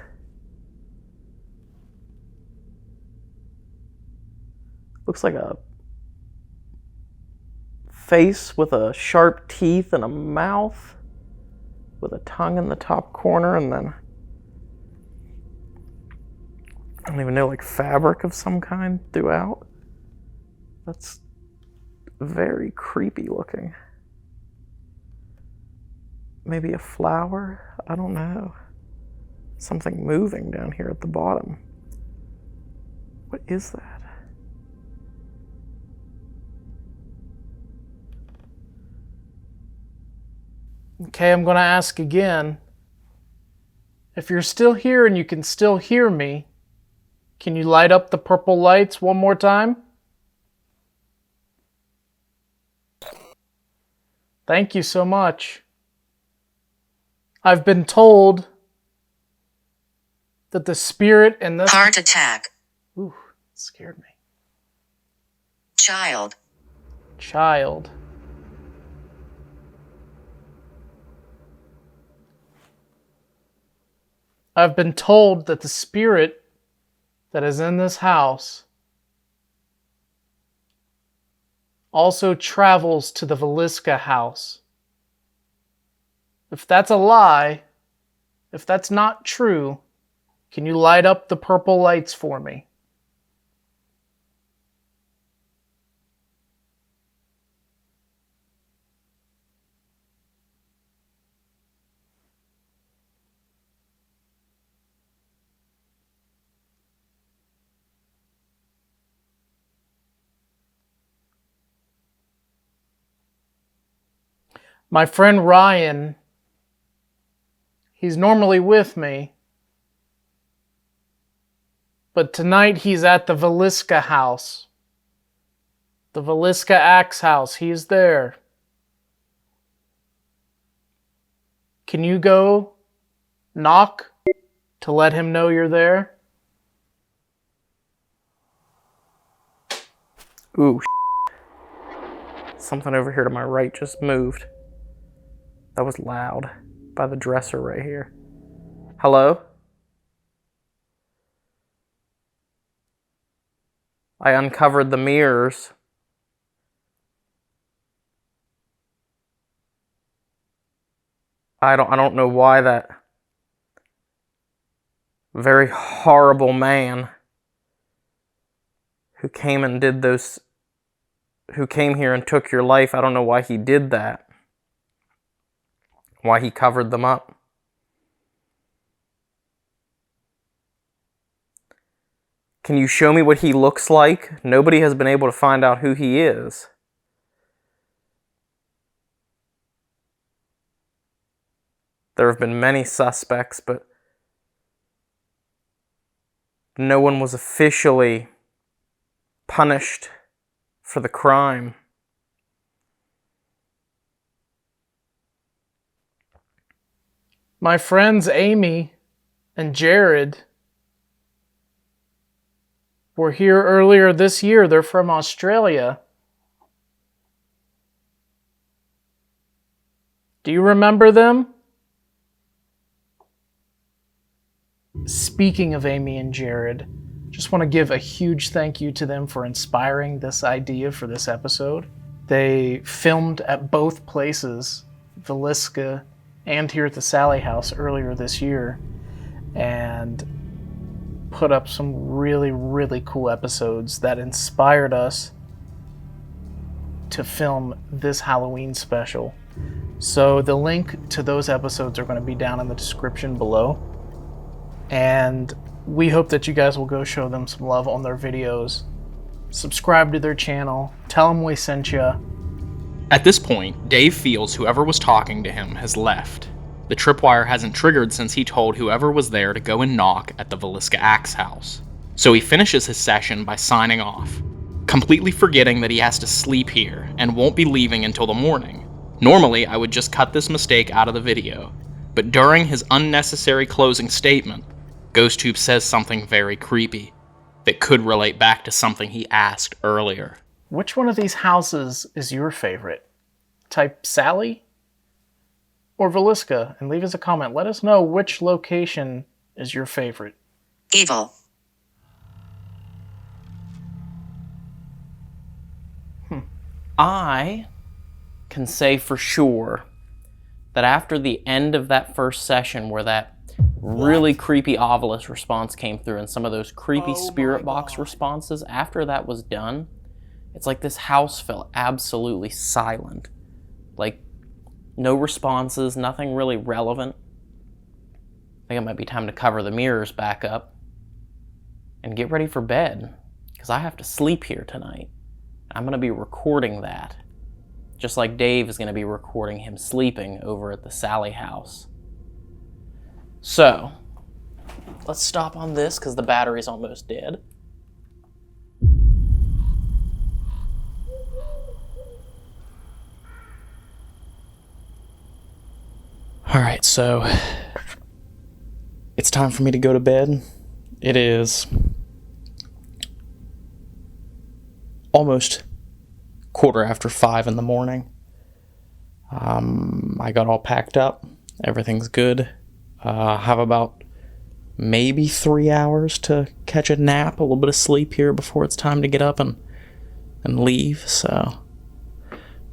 Looks like a face with a sharp teeth and a mouth with a tongue in the top corner, and then I don't even know, like fabric of some kind throughout. That's very creepy looking. Maybe a flower? I don't know. Something moving down here at the bottom. What is that? Okay, I'm going to ask again. If you're still here and you can still hear me, can you light up the purple lights one more time? Thank you so much. I've been told that the spirit in this... Heart attack. Ooh, scared me. Child. Child. I've been told that the spirit that is in this house also travels to the Veliska house. If that's a lie, if that's not true, can you light up the purple lights for me? My friend Ryan, he's normally with me, but tonight he's at the Veliska house. The Veliska Axe house. He's there. Can you go knock to let him know you're there? Ooh, something over here to my right just moved. That was loud by the dresser right here. Hello? I uncovered the mirrors. I don't know why that very horrible man who came here and took your life, I don't know why he did that. Why he covered them up. Can you show me what he looks like? Nobody has been able to find out who he is. There have been many suspects, but no one was officially punished for the crime. My friends Amy and Jared were here earlier this year. They're from Australia. Do you remember them? Speaking of Amy and Jared, just want to give a huge thank you to them for inspiring this idea for this episode. They filmed at both places, Villisca and here at the Sally House earlier this year, and put up some really, really cool episodes that inspired us to film this Halloween special. So the link to those episodes are going to be down in the description below. And we hope that you guys will go show them some love on their videos. Subscribe to their channel. Tell them we sent you. At this point, Dave feels whoever was talking to him has left. The tripwire hasn't triggered since he told whoever was there to go and knock at the Villisca Axe house. So he finishes his session by signing off, completely forgetting that he has to sleep here and won't be leaving until the morning. Normally, I would just cut this mistake out of the video, but during his unnecessary closing statement, GhostTube says something very creepy that could relate back to something he asked earlier. Which one of these houses is your favorite? Type Sally or Villisca and leave us a comment. Let us know which location is your favorite. Evil. I can say for sure that after the end of that first session where that really creepy Ovilus response came through and some of those creepy spirit box responses, after that was done, it's like this house felt absolutely silent. Like, no responses, nothing really relevant. I think it might be time to cover the mirrors back up and get ready for bed, because I have to sleep here tonight. I'm going to be recording that, just like Dave is going to be recording him sleeping over at the Sally house. So, let's stop on this because the battery's almost dead. Alright, so it's time for me to go to bed. It is almost 5:15 in the morning. I got all packed up. Everything's good. I have about maybe 3 hours to catch a nap, a little bit of sleep here before it's time to get up and leave. So,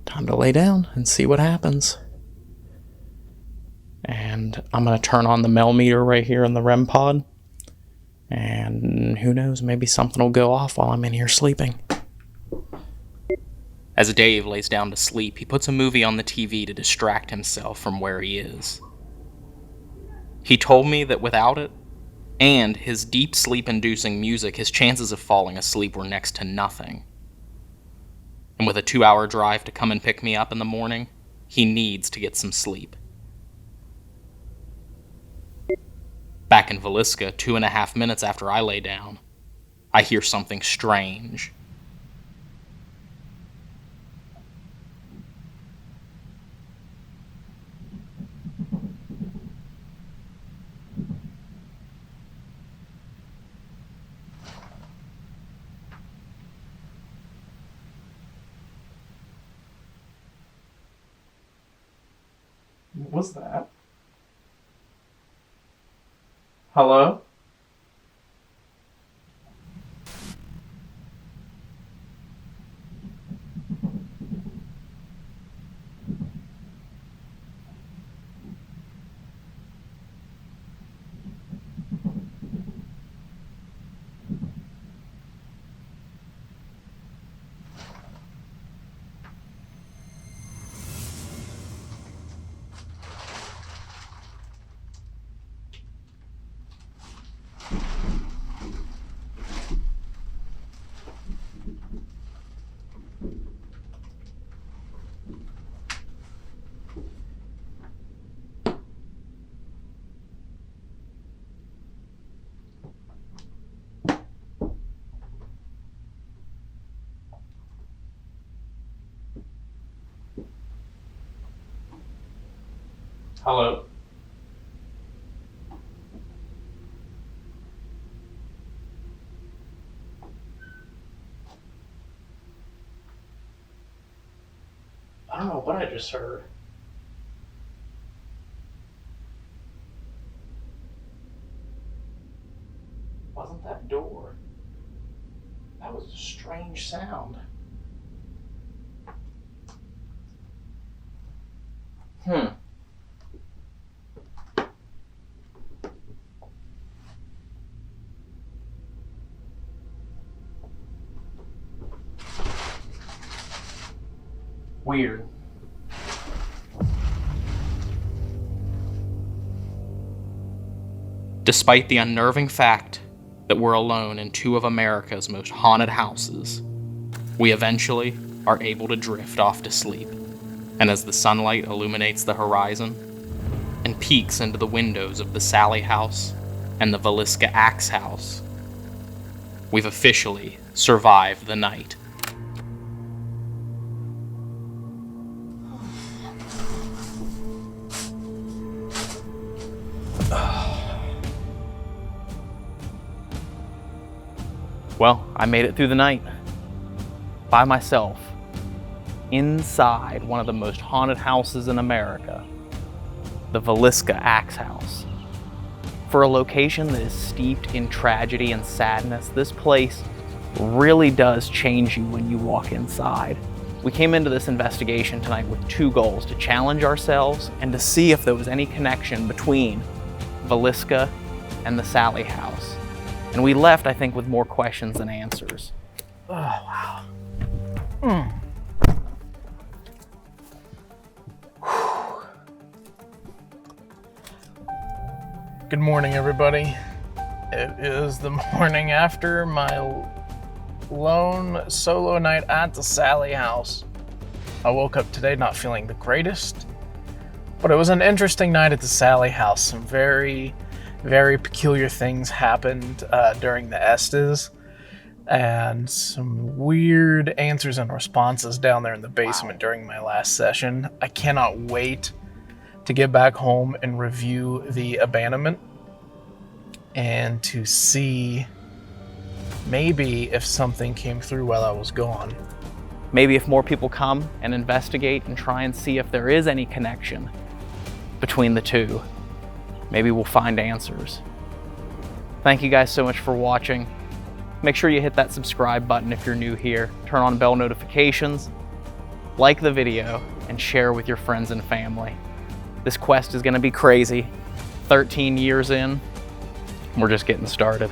time to lay down and see what happens. And I'm going to turn on the Mel meter right here in the REM pod. And who knows, maybe something will go off while I'm in here sleeping. As Dave lays down to sleep, he puts a movie on the TV to distract himself from where he is. He told me that without it, and his deep sleep-inducing music, his chances of falling asleep were next to nothing. And with a 2-hour drive to come and pick me up in the morning, he needs to get some sleep. Back in Villisca, 2.5 minutes after I lay down, I hear something strange. What was that? Hello? Hello? I don't know what I just heard. Wasn't that door? That was a strange sound. Weird. Despite the unnerving fact that we're alone in two of America's most haunted houses, we eventually are able to drift off to sleep. And as the sunlight illuminates the horizon and peeks into the windows of the Sally house and the Villisca Axe house, we've officially survived the night. Well, I made it through the night by myself inside one of the most haunted houses in America, the Villisca Axe House. For a location that is steeped in tragedy and sadness, this place really does change you when you walk inside. We came into this investigation tonight with two goals: to challenge ourselves and to see if there was any connection between Villisca and the Sally house. And we left, I think, with more questions than answers. Oh, wow. Good morning, everybody. It is the morning after my lone solo night at the Sally house. I woke up today not feeling the greatest, but it was an interesting night at the Sally house. Some very peculiar things happened during the Estes, and some weird answers and responses down there in the basement during my last session. I cannot wait to get back home and review the abandonment and to see maybe if something came through while I was gone. Maybe if more people come and investigate and try and see if there is any connection between the two, maybe we'll find answers. Thank you guys so much for watching. Make sure you hit that subscribe button if you're new here. Turn on bell notifications, like the video, and share with your friends and family. This quest is gonna be crazy. 13 years in, we're just getting started.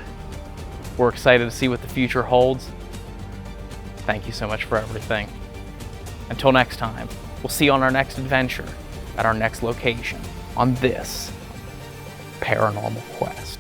We're excited to see what the future holds. Thank you so much for everything. Until next time, we'll see you on our next adventure at our next location on this paranormal quest.